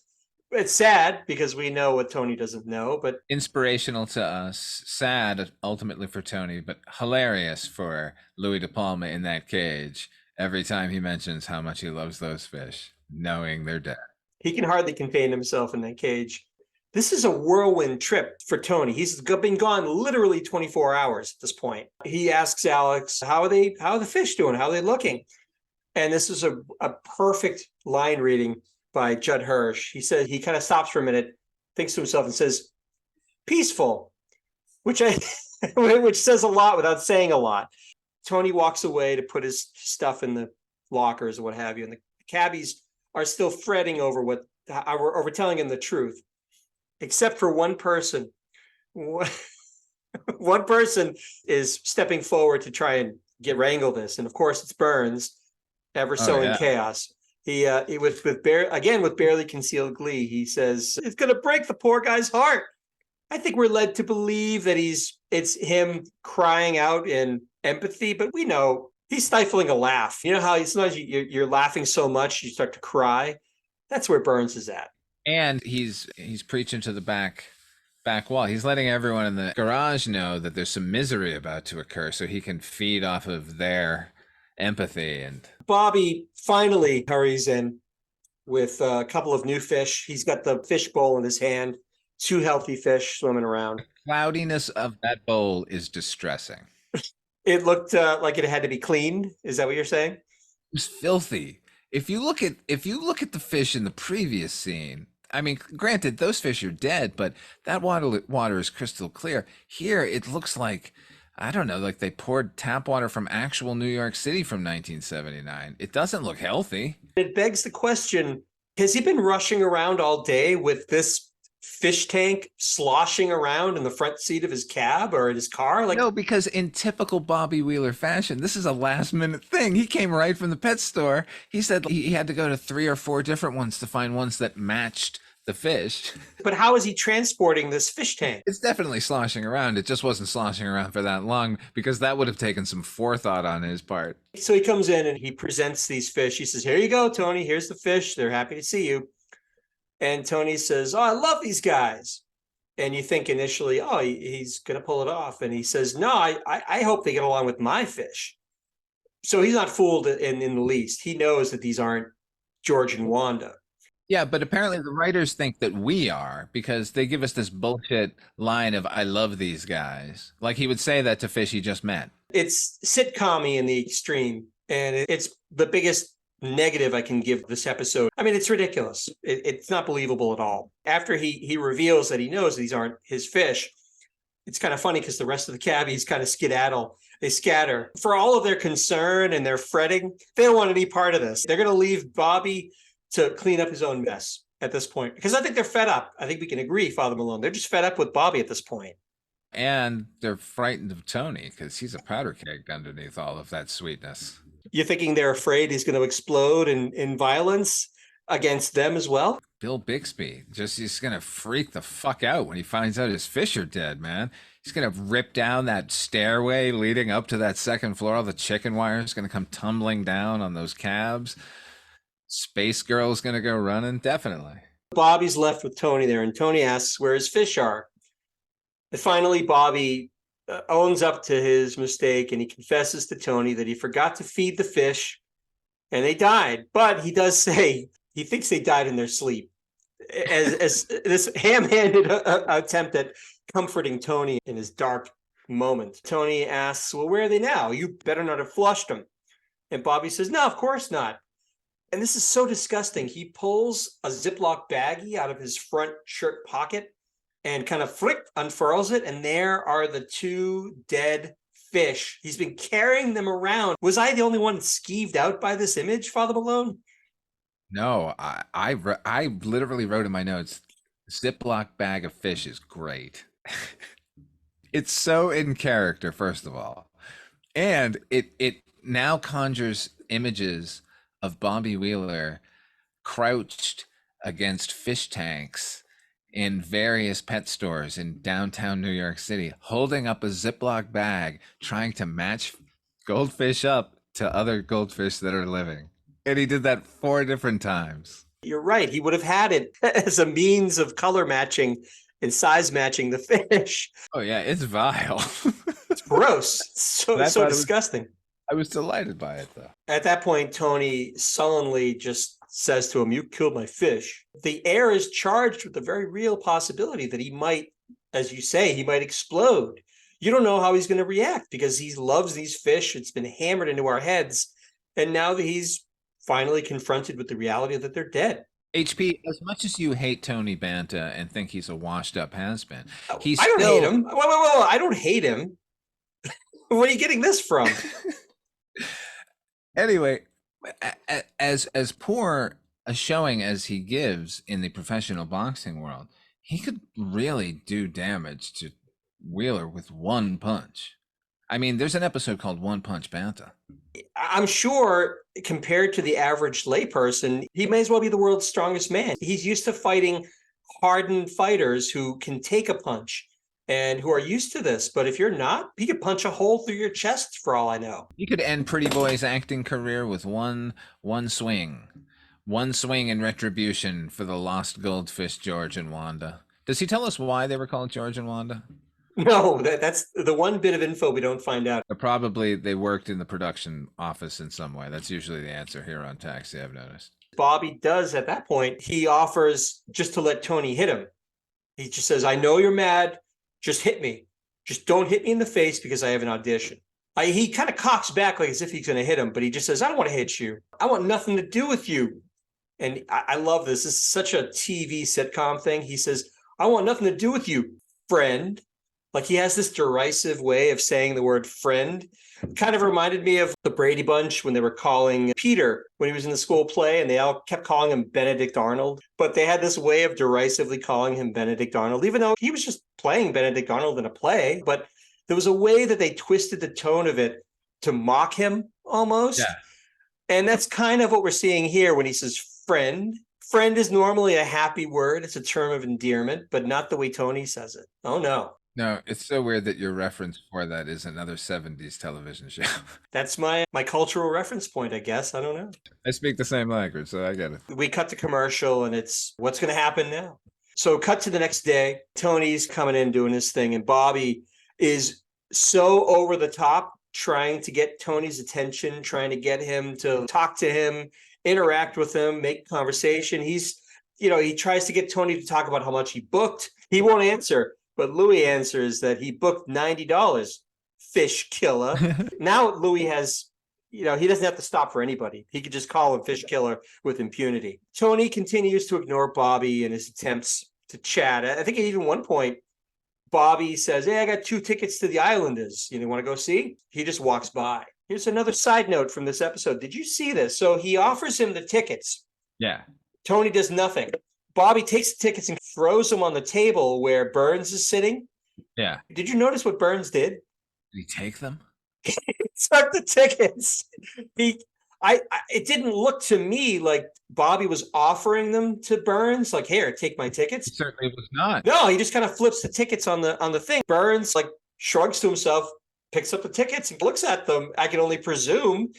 It's sad because we know what Tony doesn't know, but inspirational to us, sad ultimately for Tony, but hilarious for Louis De Palma in that cage every time he mentions how much he loves those fish, knowing they're dead. He can hardly contain himself in that cage. This is a whirlwind trip for Tony. He's been gone literally 24 hours at this point. He asks Alex, how are the fish doing? How are they looking? And this is a perfect line reading by Judd Hirsch. He said, he kind of stops for a minute, thinks to himself and says, peaceful, which says a lot without saying a lot. Tony walks away to put his stuff in the lockers or what have you. And the cabbies are still fretting over telling him the truth, except for one person. One person is stepping forward to try and wrangle this. And of course it's Burns. ever Oh, sowing yeah. chaos. He with barely concealed glee, he says, "It's gonna break the poor guy's heart." I think we're led to believe that it's him crying out in empathy, but we know he's stifling a laugh. You know how sometimes you're laughing so much you start to cry? That's where Burns is at. And he's preaching to the back wall. He's letting everyone in the garage know that there's some misery about to occur so he can feed off of their empathy. And Bobby finally hurries in with a couple of new fish. He's got the fish bowl in his hand, 2 healthy fish swimming around. cloudiness of that bowl is distressing. It looked like it had to be cleaned. Is that what you're saying? It was filthy. If you look at the fish in the previous scene, I mean, granted, those fish are dead, but that water is crystal clear. Here, it looks like, I don't know, like they poured tap water from actual New York City from 1979. It doesn't look healthy. It begs the question, has he been rushing around all day with this fish tank sloshing around in the front seat of his cab or in his car? No, because in typical Bobby Wheeler fashion, this is a last minute thing. He came right from the pet store. He said he had to go to 3 or 4 different ones to find ones that matched the fish. But how is he transporting this fish tank? It's definitely sloshing around. It just wasn't sloshing around for that long because that would have taken some forethought on his part. So he comes in and he presents these fish. He says, "Here you go, Tony. Here's the fish. They're happy to see you." And Tony says, "Oh, I love these guys." And you think initially, oh, he's going to pull it off. And he says, "No, I hope they get along with my fish." So he's not fooled in the least. He knows that these aren't George and Wanda. Yeah, but apparently the writers think that we are because they give us this bullshit line of, "I love these guys." Like he would say that to fish he just met. It's sitcom-y in the extreme. And it's the biggest negative I can give this episode. I mean, it's ridiculous. It's not believable at all. After he reveals that he knows these aren't his fish, it's kind of funny because the rest of the cabbies kind of skedaddle. They scatter. For all of their concern and their fretting, they don't want to be part of this. They're going to leave Bobby to clean up his own mess at this point. Because I think they're fed up. I think we can agree, Father Malone. They're just fed up with Bobby at this point. And they're frightened of Tony because he's a powder keg underneath all of that sweetness. You're thinking they're afraid he's going to explode in violence against them as well? Bill Bixby, he's going to freak the fuck out when he finds out his fish are dead, man. He's going to rip down that stairway leading up to that second floor. All the chicken wire is going to come tumbling down on those cabs. Space Girl's going to go running, definitely. Bobby's left with Tony there, and Tony asks where his fish are. And finally, Bobby owns up to his mistake, and he confesses to Tony that he forgot to feed the fish, and they died. But he does say he thinks they died in their sleep, as this ham-handed attempt at comforting Tony in his dark moment. Tony asks, "Well, where are they now? You better not have flushed them." And Bobby says, "No, of course not." And this is so disgusting. He pulls a Ziploc baggie out of his front shirt pocket and kind of unfurls it. And there are the 2 dead fish. He's been carrying them around. Was I the only one skeeved out by this image, Father Malone? No, I literally wrote in my notes, Ziploc bag of fish is great. It's so in character, first of all. And it now conjures images of Bobby Wheeler crouched against fish tanks in various pet stores in downtown New York City, holding up a Ziploc bag, trying to match goldfish up to other goldfish that are living. And he did that 4 different times. You're right. He would have had it as a means of color matching and size matching the fish. Oh, yeah, it's vile. It's gross. So disgusting. I was delighted by it, though. At that point, Tony sullenly just says to him, "You killed my fish." The air is charged with the very real possibility that he might, as you say, he might explode. You don't know how he's going to react because he loves these fish. It's been hammered into our heads. And now that he's finally confronted with the reality that they're dead. HP, as much as you hate Tony Banta and think he's a washed-up has-been, I don't hate him. Whoa. I don't hate him. Where are you getting this from? Anyway, as poor a showing as he gives in the professional boxing world, he could really do damage to Wheeler with one punch. I mean, there's an episode called One Punch Banta. I'm sure compared to the average layperson, he may as well be the world's strongest man. He's used to fighting hardened fighters who can take a punch and who are used to this. But if you're not, he could punch a hole through your chest for all I know. He could end Pretty Boy's acting career with one swing. One swing in retribution for the lost goldfish, George and Wanda. Does he tell us why they were called George and Wanda? No, that's the one bit of info we don't find out. Probably they worked in the production office in some way. That's usually the answer here on Taxi, I've noticed. Bobby does at that point. He offers just to let Tony hit him. He just says, I know you're mad. Just hit me. Just don't hit me in the face because I have an audition. He kind of cocks back like as if he's going to hit him, but he just says, I don't want to hit you. I want nothing to do with you. And I love this. This is such a TV sitcom thing. He says, I want nothing to do with you, friend. Like he has this derisive way of saying the word friend. Kind of reminded me of the Brady Bunch when they were calling Peter when he was in the school play and they all kept calling him Benedict Arnold. But they had this way of derisively calling him Benedict Arnold, even though he was just playing Benedict Arnold in a play. But there was a way that they twisted the tone of it to mock him almost. Yeah. And that's kind of what we're seeing here when he says friend. Friend is normally a happy word. It's a term of endearment, but not the way Tony says it. Oh, no. No, it's so weird that your reference for that is another 70s television show. That's my cultural reference point, I guess. I don't know. I speak the same language, so I get it. We cut to commercial and it's what's going to happen now. So cut to the next day. Tony's coming in doing his thing and Bobby is so over the top trying to get Tony's attention, trying to get him to talk to him, interact with him, make conversation. He tries to get Tony to talk about how much he booked. He won't answer. But Louis answers that he booked $90, fish killer. Now Louis has, he doesn't have to stop for anybody. He could just call him fish killer with impunity. Tony continues to ignore Bobby in his attempts to chat. I think at even one point, Bobby says, hey, I got 2 tickets to the Islanders. You want to go see? He just walks by. Here's another side note from this episode. Did you see this? So he offers him the tickets. Yeah. Tony does nothing. Bobby takes the tickets and throws them on the table where Burns is sitting. Yeah. Did you notice what Burns did? Did he take them? He took the tickets. It didn't look to me like Bobby was offering them to Burns, like, here, take my tickets. He certainly was not. No, he just kind of flips the tickets on the thing. Burns shrugs to himself, picks up the tickets and looks at them. I can only presume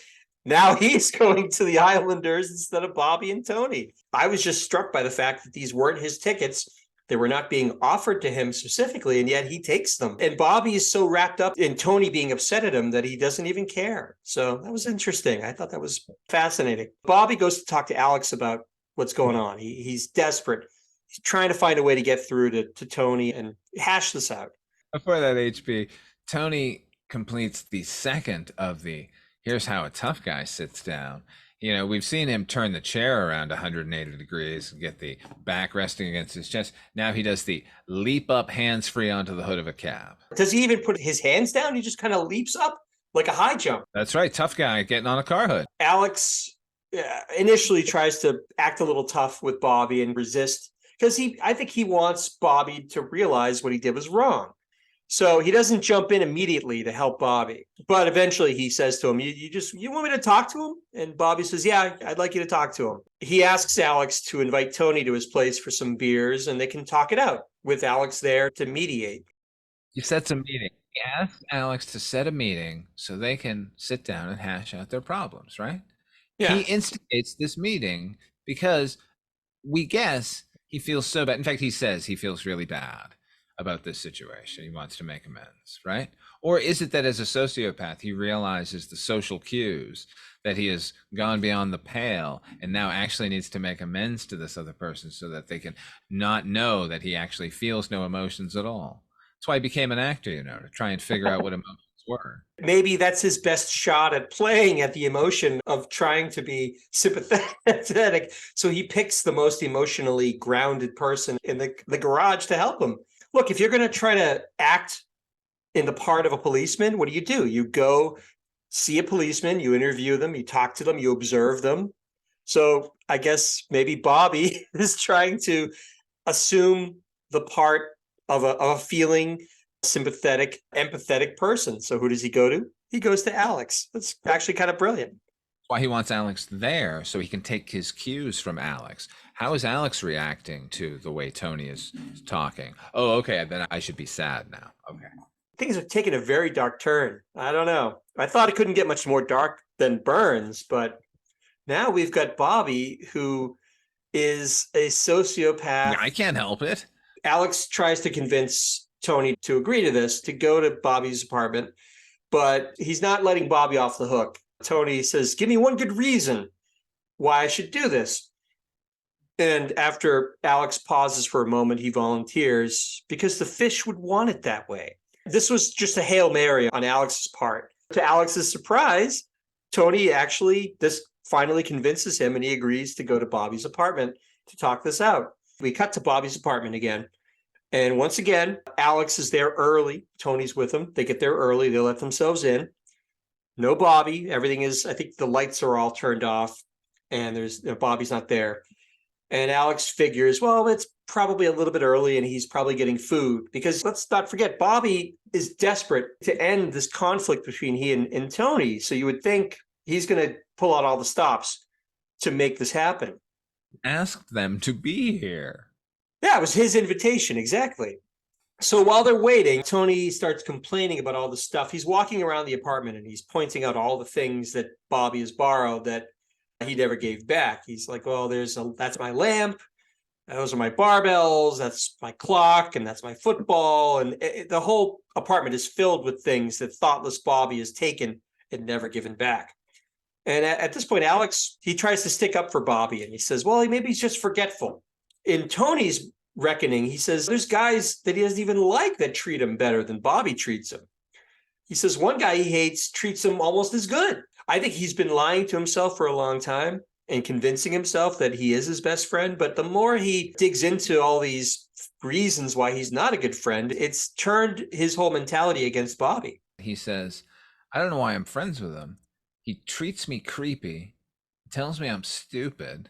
now he's going to the Islanders instead of Bobby and Tony. I was just struck by the fact that these weren't his tickets. They were not being offered to him specifically, and yet he takes them. And Bobby is so wrapped up in Tony being upset at him that he doesn't even care. So that was interesting. I thought that was fascinating. Bobby goes to talk to Alex about what's going on. He's desperate. He's trying to find a way to get through to Tony and hash this out. Before that, HP, Tony completes the second of the here's how a tough guy sits down. We've seen him turn the chair around 180 degrees and get the back resting against his chest. Now he does the leap up hands-free onto the hood of a cab. Does he even put his hands down? He just kind of leaps up like a high jump. That's right. Tough guy getting on a car hood. Alex initially tries to act a little tough with Bobby and resist because I think he wants Bobby to realize what he did was wrong. So he doesn't jump in immediately to help Bobby. But eventually he says to him, you want me to talk to him? And Bobby says, yeah, I'd like you to talk to him. He asks Alex to invite Tony to his place for some beers and they can talk it out with Alex there to mediate. He sets a meeting. He asks Alex to set a meeting so they can sit down and hash out their problems, right? Yeah. He instigates this meeting because we guess he feels so bad. In fact, he says he feels really bad about this situation. He wants to make amends, right? Or is it that as a sociopath, he realizes the social cues that he has gone beyond the pale and now actually needs to make amends to this other person so that they can not know that he actually feels no emotions at all? That's why he became an actor, to try and figure out what emotions were. Maybe that's his best shot at playing at the emotion of trying to be sympathetic. So he picks the most emotionally grounded person in the garage to help him. Look, if you're going to try to act in the part of a policeman, what do? You go see a policeman, you interview them, you talk to them, you observe them. So I guess maybe Bobby is trying to assume the part of a feeling sympathetic, empathetic person. So who does he go to? He goes to Alex. That's actually kind of brilliant. Why he wants Alex there so he can take his cues from Alex. How is Alex reacting to the way Tony is talking? Oh, okay, then I should be sad now. Okay. Things have taken a very dark turn. I don't know. I thought it couldn't get much more dark than Burns, but now we've got Bobby, who is a sociopath. I can't help it. Alex tries to convince Tony to agree to this, to go to Bobby's apartment, but he's not letting Bobby off the hook. Tony says, give me one good reason why I should do this. And after Alex pauses for a moment, he volunteers because the fish would want it that way. This was just a Hail Mary on Alex's part. To Alex's surprise, Tony actually, this finally convinces him and he agrees to go to Bobby's apartment to talk this out. We cut to Bobby's apartment again. And once again, Alex is there early. Tony's with him. They get there early. They let themselves in. No Bobby. Everything is, I think the lights are all turned off and Bobby's not there. And Alex figures, well, it's probably a little bit early and he's probably getting food, because let's not forget, Bobby is desperate to end this conflict between he and Tony. So you would think he's going to pull out all the stops to make this happen. Ask them to be here. Yeah, it was his invitation. Exactly. So while they're waiting, Tony starts complaining about all the stuff. He's walking around the apartment and he's pointing out all the things that Bobby has borrowed that he never gave back. He's like, well, that's my lamp. Those are my barbells. That's my clock. And that's my football. And the whole apartment is filled with things that thoughtless Bobby has taken and never given back. And at this point, Alex, he tries to stick up for Bobby and he says, well, maybe he's just forgetful. In Tony's reckoning, he says, there's guys that he doesn't even like that treat him better than Bobby treats him. He says one guy he hates treats him almost as good. I think he's been lying to himself for a long time and convincing himself that he is his best friend. But the more he digs into all these reasons why he's not a good friend, it's turned his whole mentality against Bobby. He says, I don't know why I'm friends with him. He treats me creepy, tells me I'm stupid,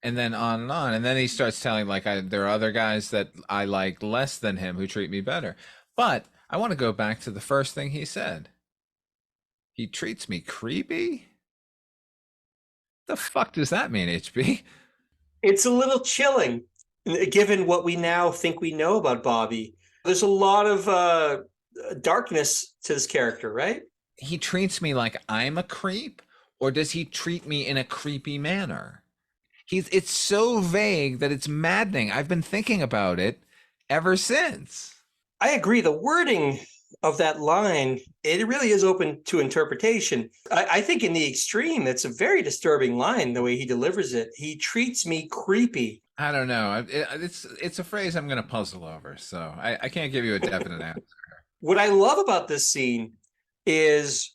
and then on and on. And then he starts telling, there are other guys that I like less than him who treat me better. But I want to go back to the first thing he said. He treats me creepy? The fuck does that mean, HB? It's a little chilling, given what we now think we know about Bobby. There's a lot of darkness to this character, right? He treats me like I'm a creep, or does he treat me in a creepy manner? It's so vague that it's maddening. I've been thinking about it ever since. I agree. The wording of that line, it really is open to interpretation. I think in the extreme, it's a very disturbing line, the way he delivers it. He treats me creepy. I don't know. It's a phrase I'm going to puzzle over, so I can't give you a definite answer. What I love about this scene is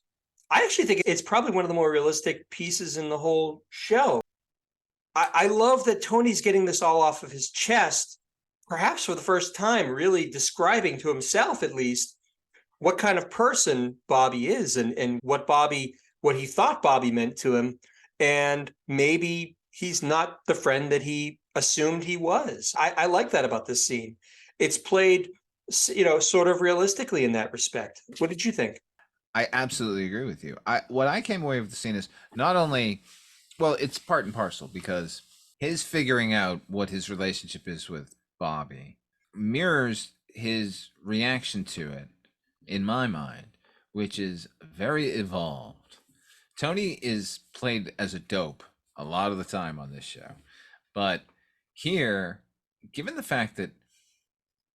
I actually think it's probably one of the more realistic pieces in the whole show. I love that Tony's getting this all off of his chest, perhaps for the first time, really describing to himself, at least, what kind of person Bobby is and what he thought Bobby meant to him. And maybe he's not the friend that he assumed he was. I like that about this scene. It's played, sort of realistically in that respect. What did you think? I absolutely agree with you. What I came away with the scene is not only, well, it's part and parcel, because his figuring out what his relationship is with Bobby mirrors his reaction to it, in my mind, which is very evolved. Tony is played as a dope a lot of the time on this show. But here, given the fact that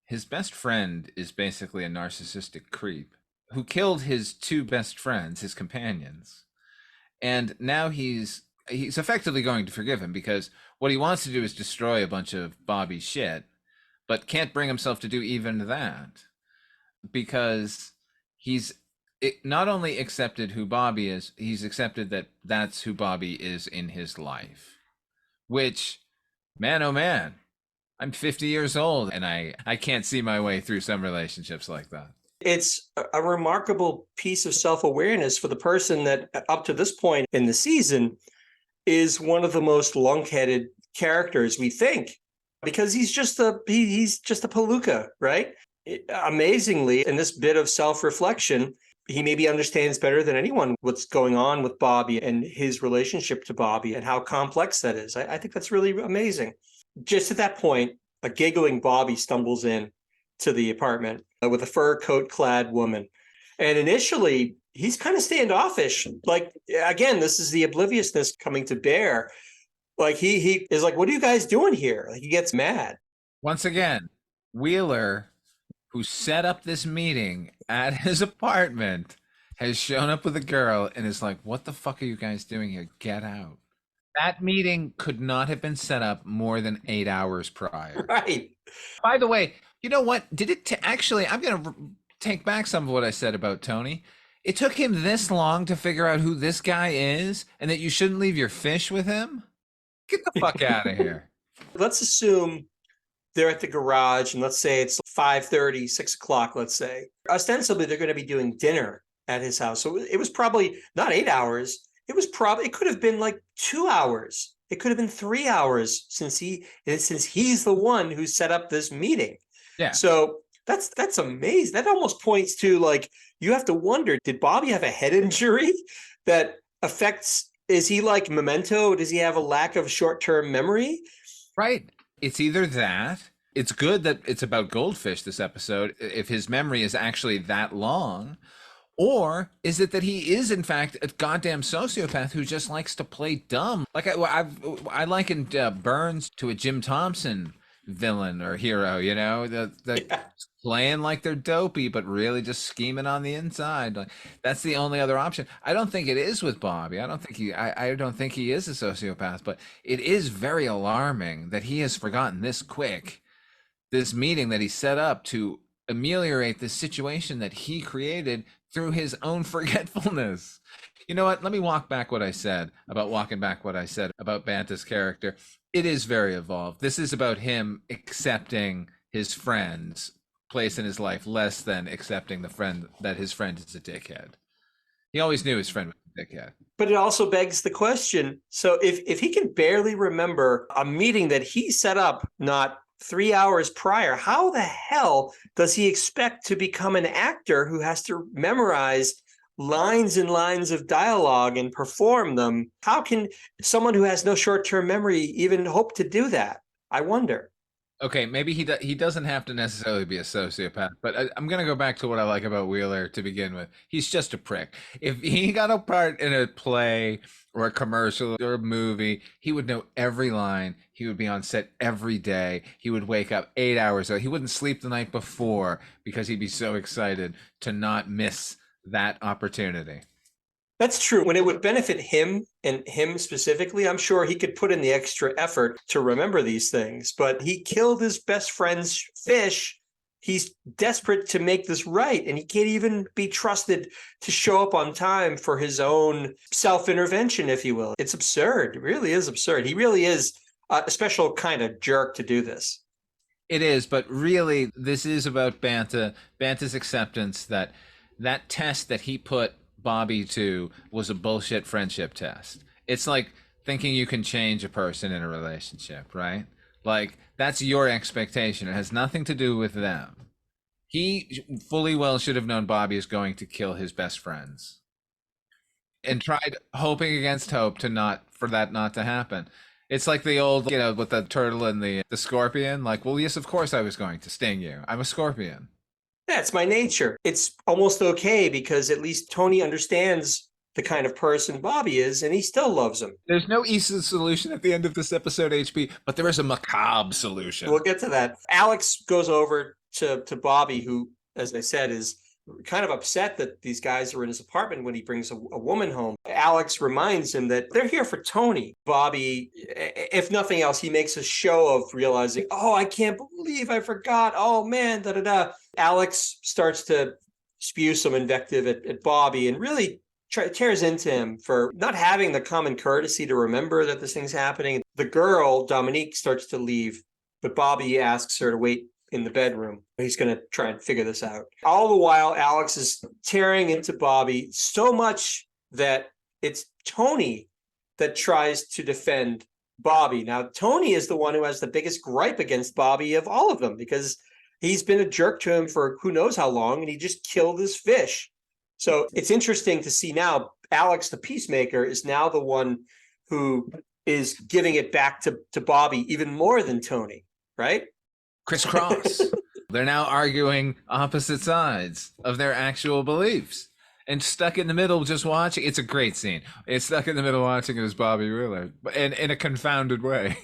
his best friend is basically a narcissistic creep who killed his two best friends, his companions, and now he's effectively going to forgive him, because what he wants to do is destroy a bunch of Bobby's shit, but can't bring himself to do even that, because he's not only accepted who Bobby is, he's accepted that that's who Bobby is in his life. Which, man, oh man, I'm 50 years old and I can't see my way through some relationships like that. It's a remarkable piece of self-awareness for the person that up to this point in the season is one of the most lunk-headed characters we think, because he's just a palooka, right? amazingly, in this bit of self-reflection, he maybe understands better than anyone what's going on with Bobby and his relationship to Bobby and how complex that is. I think that's really amazing. Just at that point, a giggling Bobby stumbles in to the apartment with a fur coat clad woman. And initially, he's kind of standoffish. Like, again, this is the obliviousness coming to bear. Like, he is like, what are you guys doing here? Like, he gets mad. Once again, Wheeler, who set up this meeting at his apartment, has shown up with a girl and is like, what the fuck are you guys doing here? Get out. That meeting could not have been set up more than 8 hours prior. Right. By the way, you know what? Did it actually, I'm going to take back some of what I said about Tony. It took him this long to figure out who this guy is and that you shouldn't leave your fish with him? Get the fuck out of here. Let's assume they're at the garage and let's say it's 5:30, 6 o'clock, let's say. Ostensibly, they're going to be doing dinner at his house. So it was probably not 8 hours. It could have been like 2 hours. It could have been 3 hours since he's the one who set up this meeting. Yeah. So that's amazing. That almost points to, like, you have to wonder, did Bobby have a head injury that affects, is he like Memento? Does he have a lack of short-term memory? Right. It's either that. It's good that it's about goldfish this episode, if his memory is actually that long. Or is it that he is, in fact, a goddamn sociopath who just likes to play dumb? Like, I likened Burns to a Jim Thompson villain or hero, you know, playing like they're dopey, but really just scheming on the inside. Like, that's the only other option. I don't think it is with Bobby. I don't think he is a sociopath, but it is very alarming that he has forgotten this quick, this meeting that he set up to ameliorate the situation that he created through his own forgetfulness. You know what? Let me walking back what I said about Banta's character. It is very evolved. This is about him accepting his friend's place in his life less than accepting that his friend is a dickhead. He always knew his friend was a dickhead. But it also begs the question, so if he can barely remember a meeting that he set up not 3 hours prior, how the hell does he expect to become an actor who has to memorize lines and lines of dialogue and perform them? How can someone who has no short-term memory even hope to do that? I wonder. Okay, maybe he doesn't have to necessarily be a sociopath, but I'm going to go back to what I like about Wheeler to begin with. He's just a prick. If he got a part in a play or a commercial or a movie, he would know every line. He would be on set every day. He would wake up 8 hours ago. He wouldn't sleep the night before because he'd be so excited to not miss that opportunity. That's true. When it would benefit him and him specifically, I'm sure he could put in the extra effort to remember these things. But he killed his best friend's fish. He's desperate to make this right, and he can't even be trusted to show up on time for his own self-intervention, if you will. It's absurd. It really is absurd. He really is a special kind of jerk to do this. It is, but really, this is about Banta's acceptance that test that he put Bobby to was a bullshit friendship test. It's like thinking you can change a person in a relationship, right? Like, that's your expectation. It has nothing to do with them. He fully well should have known Bobby is going to kill his best friends and tried hoping against hope for that not to happen. It's like the old, with the turtle and the scorpion. Like, well, yes, of course I was going to sting you. I'm a scorpion. That's my nature. It's almost okay because at least Tony understands the kind of person Bobby is, and he still loves him. There's no easy solution at the end of this episode, HP, but there is a macabre solution. We'll get to that. Alex goes over to Bobby, who, as I said, is kind of upset that these guys are in his apartment when he brings a woman home. Alex reminds him that they're here for Tony. Bobby, if nothing else, he makes a show of realizing, oh, I can't believe I forgot. Oh, man, da-da-da. Alex starts to spew some invective at Bobby and really tears into him for not having the common courtesy to remember that this thing's happening. The girl, Dominique, starts to leave, but Bobby asks her to wait in the bedroom. He's going to try and figure this out. All the while, Alex is tearing into Bobby so much that it's Tony that tries to defend Bobby. Now, Tony is the one who has the biggest gripe against Bobby of all of them because He's been a jerk to him for who knows how long, and he just killed his fish. So it's interesting to see now Alex, the peacemaker, is now the one who is giving it back to Bobby even more than Tony, right? Crisscross. They're now arguing opposite sides of their actual beliefs. And stuck in the middle just watching. It's a great scene. It's stuck in the middle watching it as Bobby Wheeler. And in a confounded way.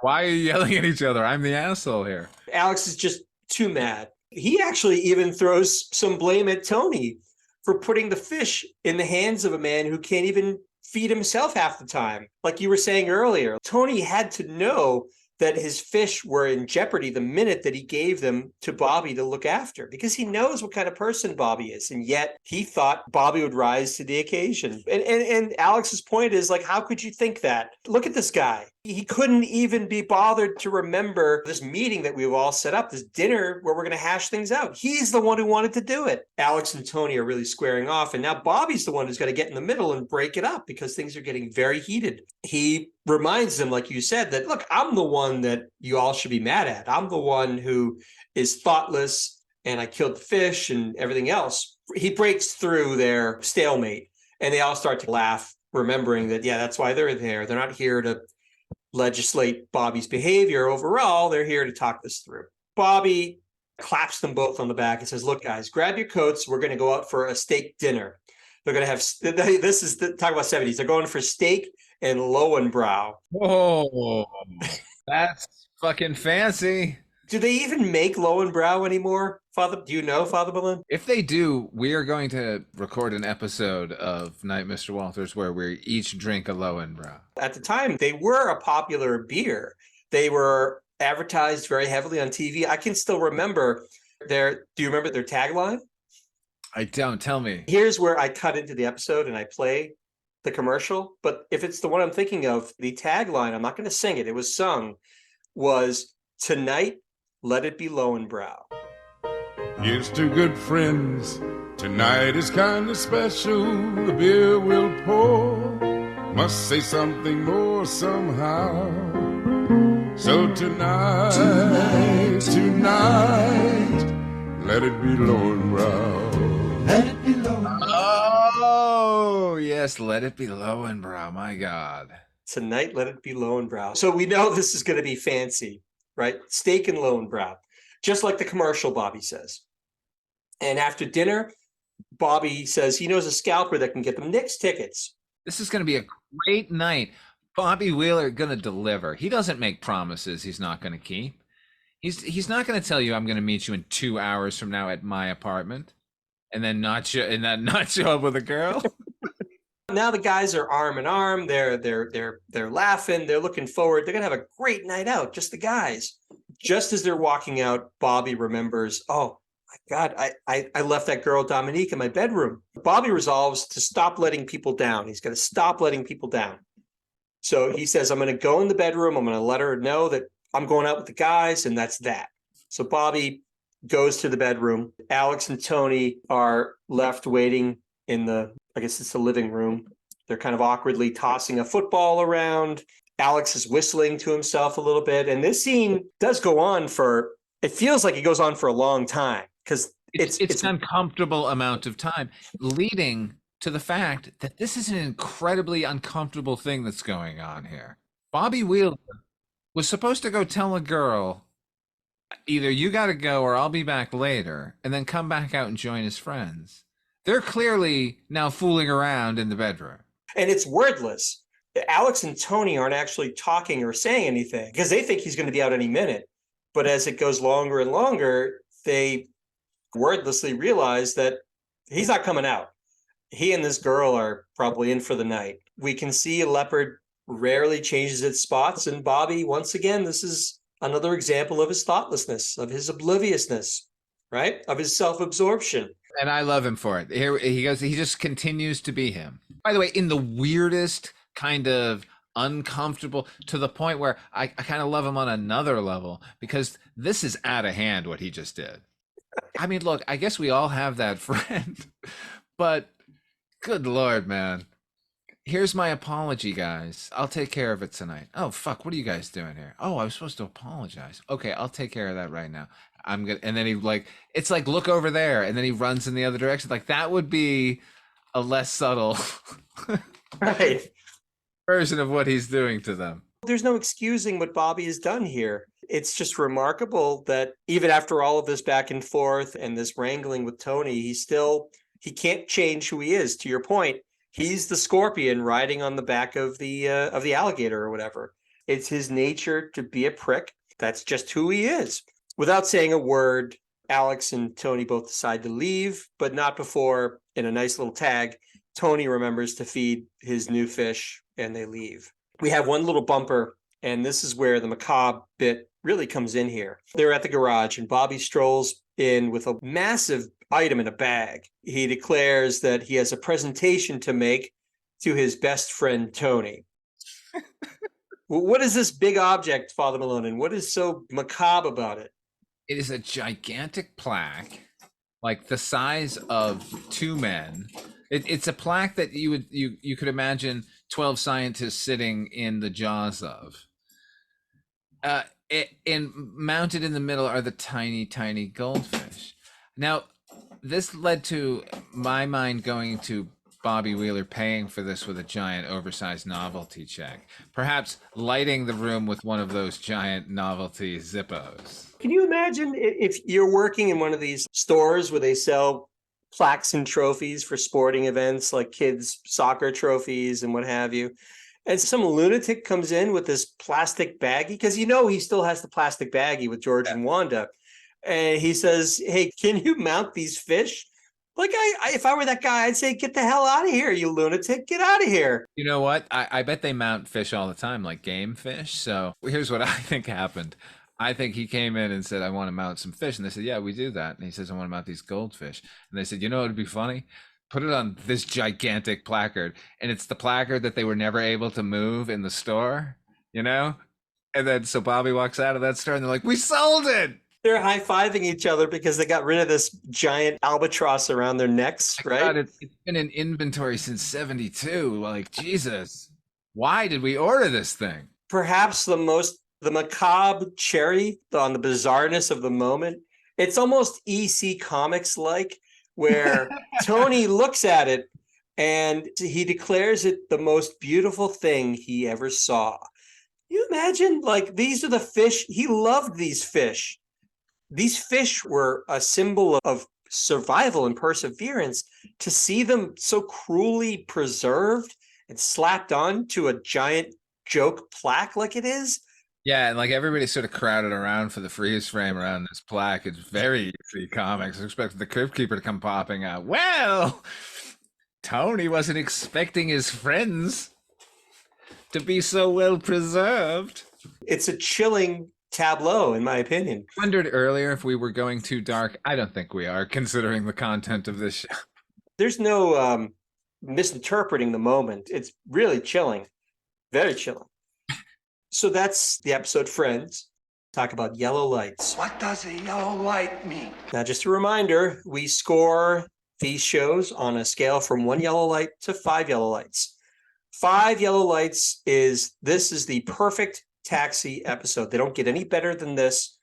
Why are you yelling at each other? I'm the asshole here. Alex is just too mad. He actually even throws some blame at Tony for putting the fish in the hands of a man who can't even feed himself half the time. Like you were saying earlier, Tony had to know that his fish were in jeopardy the minute that he gave them to Bobby to look after, because he knows what kind of person Bobby is. And yet he thought Bobby would rise to the occasion. And Alex's point is like, how could you think that? Look at this guy. He couldn't even be bothered to remember this meeting that we've all set up, this dinner where we're going to hash things out. He's the one who wanted to do it. Alex and Tony are really squaring off. And now Bobby's the one who's got to get in the middle and break it up because things are getting very heated. He reminds them, like you said, that, look, I'm the one that you all should be mad at. I'm the one who is thoughtless and I killed the fish and everything else. He breaks through their stalemate and they all start to laugh, remembering that, yeah, that's why they're there. They're not here to legislate Bobby's behavior overall. They're here to talk this through. Bobby claps them both on the back and says, look, guys, grab your coats. We're going to go out for a steak dinner. They're going to have, this is talk about 70s. They're going for steak and Lowenbrow. Oh, that's fucking fancy. Do they even make Lowenbrow anymore? Father, do you know, Father Malone? If they do, we are going to record an episode of Night, Mr. Walters, where we each drink a Lowenbrow. At the time, they were a popular beer. They were advertised very heavily on TV. I can still remember do you remember their tagline? I don't. Tell me. Here's where I cut into the episode and I play the commercial. But if it's the one I'm thinking of, the tagline, I'm not going to sing it. It was sung, was tonight, let it be Lowenbrow. Here's to good friends. Tonight is kind of special. The beer will pour. Must say something more somehow. So tonight, let it be Lowenbrow. Let it be Lowenbrow. Oh, yes, let it be Lowenbrow. My God. Tonight, let it be Lowenbrow. So we know this is going to be fancy, right? Steak and Lowenbrow, just like the commercial, Bobby says. And after dinner, Bobby says he knows a scalper that can get them Knicks tickets. This is going to be a great night. Bobby Wheeler going to deliver. He doesn't make promises he's not going to keep. He's not going to tell you I'm going to meet you in 2 hours from now at my apartment, and then not show up with a girl. Now the guys are arm in arm. They're laughing. They're looking forward. They're going to have a great night out. Just the guys. Just as they're walking out, Bobby remembers, oh, my God, I left that girl Dominique in my bedroom. Bobby resolves to stop letting people down. He's going to stop letting people down. So he says, I'm going to go in the bedroom. I'm going to let her know that I'm going out with the guys, and that's that. So Bobby goes to the bedroom. Alex and Tony are left waiting in I guess it's the living room. They're kind of awkwardly tossing a football around. Alex is whistling to himself a little bit. And this scene does go on it feels like it goes on for a long time. Because it's an uncomfortable amount of time, leading to the fact that this is an incredibly uncomfortable thing that's going on here. Bobby Wheeler was supposed to go tell a girl, either you got to go or I'll be back later, and then come back out and join his friends. They're clearly now fooling around in the bedroom. And it's wordless. Alex and Tony aren't actually talking or saying anything because they think he's going to be out any minute. But as it goes longer and longer, they wordlessly realize that he's not coming out. He and this girl are probably in for the night. We can see a leopard rarely changes its spots. And Bobby, once again, this is another example of his thoughtlessness, of his obliviousness, right? Of his self-absorption. And I love him for it. Here he goes. He just continues to be him. By the way, in the weirdest kind of uncomfortable, to the point where I kind of love him on another level, because this is out of hand what he just did. I mean, look, I guess we all have that friend, but good Lord, man. Here's my apology, guys. I'll take care of it tonight. Oh, fuck. What are you guys doing here? Oh, I was supposed to apologize. Okay, I'll take care of that right now. I'm gonna, and then he like, it's like, look over there. And then he runs in the other direction. Like, that would be a less subtle Right. version of what he's doing to them. There's no excusing what Bobby has done here. It's just remarkable that even after all of this back and forth and this wrangling with Tony, he can't change who he is. To your point, he's the scorpion riding on the back of the alligator or whatever. It's his nature to be a prick. That's just who he is. Without saying a word, Alex and Tony both decide to leave, but not before, in a nice little tag, Tony remembers to feed his new fish and they leave. We have one little bumper, and this is where the macabre bit really comes in here. They're at the garage, and Bobby strolls in with a massive item in a bag. He declares that he has a presentation to make to his best friend, Tony. What is this big object, Father Malone, and what is so macabre about it? It is a gigantic plaque, like the size of two men. It's a plaque that you could imagine 12 scientists sitting in the jaws of. And mounted in the middle are the tiny, tiny goldfish. Now, this led to my mind going to Bobby Wheeler paying for this with a giant oversized novelty check. Perhaps lighting the room with one of those giant novelty Zippos. Can you imagine if you're working in one of these stores where they sell plaques and trophies for sporting events like kids' soccer trophies and what have you, and some lunatic comes in with this plastic baggie, because he still has the plastic baggie with George and Wanda, and he says, "Hey, can you mount these fish?" Like, if I were that guy, I'd say, "Get the hell out of here, you lunatic! Get out of here!" You know what? I bet they mount fish all the time, like game fish. So here's what I think happened. I think he came in and said, "I want to mount some fish." And they said, "Yeah, we do that." And he says, "I want to mount these goldfish." And they said, "You know what would be funny? Put it on this gigantic placard." And it's the placard that they were never able to move in the store, And then so Bobby walks out of that store and they're like, "We sold it." They're high-fiving each other because they got rid of this giant albatross around their necks, right? God, it's been in inventory since 72. Like, Jesus. Why did we order this thing? Perhaps the macabre cherry on the bizarreness of the moment. It's almost EC Comics like, where Tony looks at it and he declares it the most beautiful thing he ever saw. You imagine, like, these are the fish. He loved these fish. These fish were a symbol of survival and perseverance. To see them so cruelly preserved and slapped on to a giant joke plaque like it is. Yeah, and like everybody sort of crowded around for the freeze frame around this plaque. It's very EC Comics. I expected the Crypt Keeper to come popping out. Well, Tony wasn't expecting his friends to be so well preserved. It's a chilling tableau, in my opinion. I wondered earlier if we were going too dark. I don't think we are, considering the content of this show. There's no misinterpreting the moment. It's really chilling. Very chilling. So that's the episode, Friends. Talk about yellow lights. What does a yellow light mean? Now, just a reminder, we score these shows on a scale from 1 yellow light to 5 yellow lights. 5 yellow lights is the perfect Taxi episode. They don't get any better than this.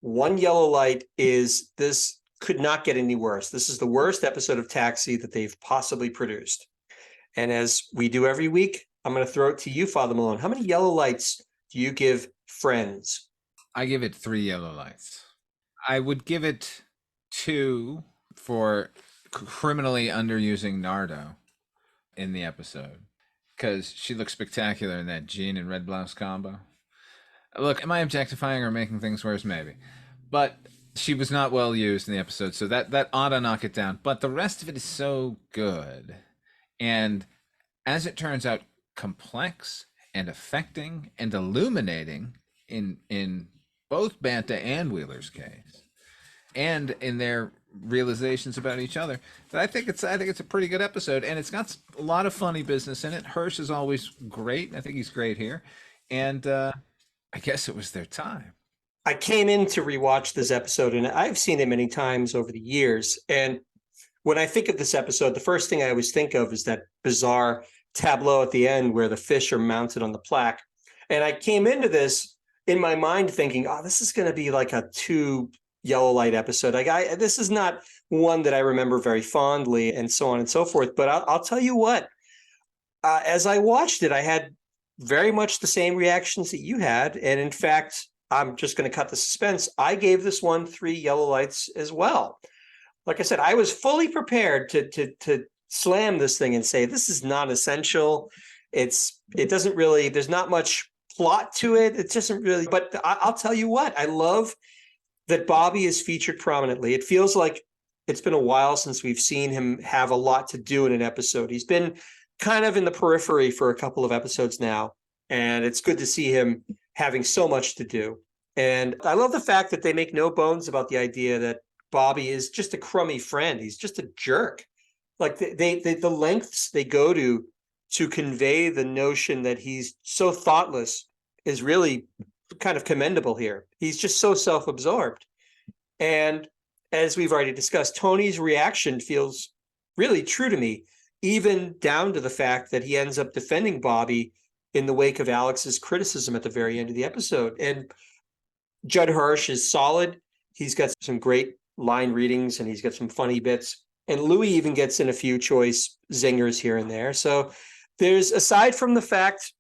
1 yellow light is this could not get any worse. This is the worst episode of Taxi that they've possibly produced. And as we do every week, I'm going to throw it to you, Father Malone. How many yellow lights do you give Friends? I give it 3 yellow lights. I would give it 2 for criminally underusing Nardo in the episode, because she looks spectacular in that jean and red blouse combo. Look, am I objectifying or making things worse? Maybe. But she was not well used in the episode, so that ought to knock it down. But the rest of it is so good. And as it turns out, complex and affecting and illuminating in both Banta and Wheeler's case, and in their realizations about each other. That I think it's a pretty good episode, and it's got a lot of funny business in it. Hirsch is always great. I think he's great here. And I guess it was their time. I came in to rewatch this episode, and I've seen it many times over the years. And when I think of this episode, the first thing I always think of is that bizarre tableau at the end where the fish are mounted on the plaque. And I came into this in my mind thinking, oh, this is going to be like a 2 yellow light episode. This is not one that I remember very fondly, and so on and so forth. But I'll tell you what, as I watched it, I had very much the same reactions that you had. And in fact, I'm just going to cut the suspense. I gave this one 3 yellow lights as well. Like I said, I was fully prepared to slam this thing and say, this is not essential. It doesn't really, there's not much plot to it. It doesn't really, but I'll tell you what, I love that Bobby is featured prominently. It feels like it's been a while since we've seen him have a lot to do in an episode. He's been kind of in the periphery for a couple of episodes now, and it's good to see him having so much to do. And I love the fact that they make no bones about the idea that Bobby is just a crummy friend. He's just a jerk. Like the lengths they go to convey the notion that he's so thoughtless is really kind of commendable here. He's just so self-absorbed. And as we've already discussed, Tony's reaction feels really true to me, even down to the fact that he ends up defending Bobby in the wake of Alex's criticism at the very end of the episode. And Judd Hirsch is solid. He's got some great line readings and he's got some funny bits. And Louis even gets in a few choice zingers here and there. So there's, aside from the fact,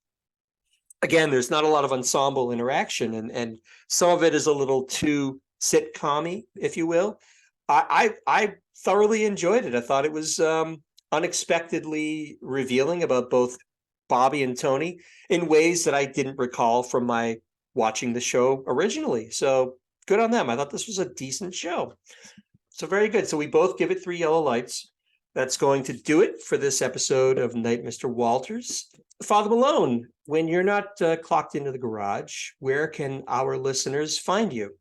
again, there's not a lot of ensemble interaction, and some of it is a little too sitcom-y, if you will. I thoroughly enjoyed it. I thought it was unexpectedly revealing about both Bobby and Tony in ways that I didn't recall from my watching the show originally. So good on them. I thought this was a decent show. So very good. So we both give it 3 yellow lights. That's going to do it for this episode of Night, Mr. Walters. Father Malone, when you're not clocked into the garage, where can our listeners find you?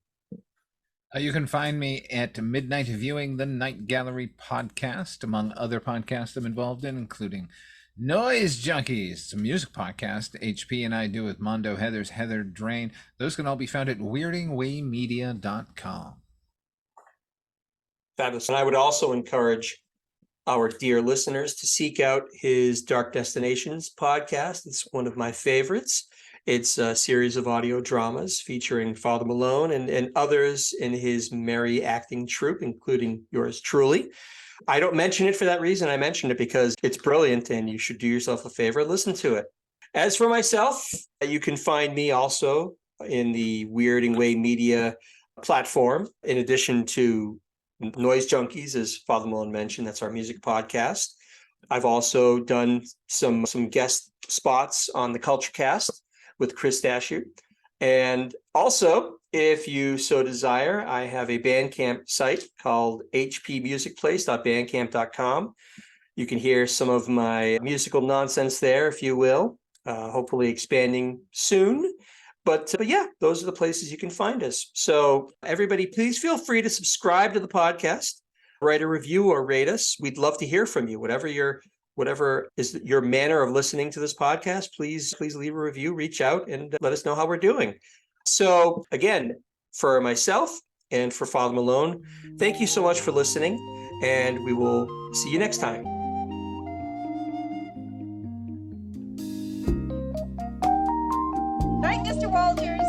You can find me at Midnight Viewing, the Night Gallery podcast, among other podcasts I'm involved in, including Noise Junkies, it's a music podcast HP and I do with Mondo Heather's Heather Drain. Those can all be found at weirdingwaymedia.com. Fabulous. And I would also encourage our dear listeners to seek out his Dark Destinations podcast. It's one of my favorites. It's a series of audio dramas featuring Father Malone and others in his merry acting troupe, including yours truly. I don't mention it for that reason. I mention it because it's brilliant and you should do yourself a favor, listen to it. As for myself, you can find me also in the Weirding Way Media platform, in addition to Noise Junkies, as Father Malone mentioned. That's our music podcast. I've also done some guest spots on the Culture Cast with Chris Dasher. And also, if you so desire, I have a Bandcamp site called hpmusicplace.bandcamp.com. You can hear some of my musical nonsense there, if you will, hopefully expanding soon. But yeah, those are the places you can find us. So everybody, please feel free to subscribe to the podcast, write a review or rate us. We'd love to hear from you. Whatever is your manner of listening to this podcast, please leave a review, reach out and let us know how we're doing. So again, for myself and for Father Malone, thank you so much for listening, and we will see you next time. Night, Mr. Walters.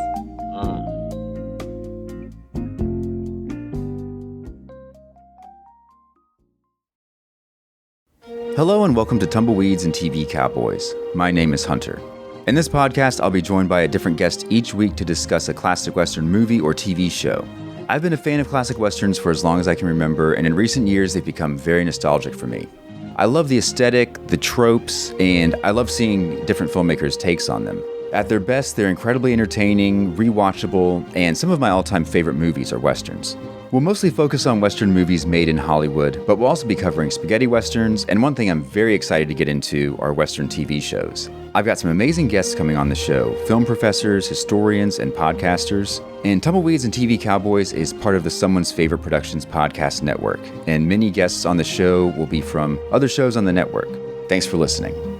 Hello and welcome to Tumbleweeds and TV Cowboys. My name is Hunter. In this podcast, I'll be joined by a different guest each week to discuss a classic Western movie or TV show. I've been a fan of classic Westerns for as long as I can remember, and in recent years, they've become very nostalgic for me. I love the aesthetic, the tropes, and I love seeing different filmmakers' takes on them. At their best, they're incredibly entertaining, rewatchable, and some of my all-time favorite movies are Westerns. We'll mostly focus on Western movies made in Hollywood, but we'll also be covering spaghetti Westerns, and one thing I'm very excited to get into are Western TV shows. I've got some amazing guests coming on the show, film professors, historians, and podcasters. And Tumbleweeds and TV Cowboys is part of the Someone's Favorite Productions podcast network, and many guests on the show will be from other shows on the network. Thanks for listening.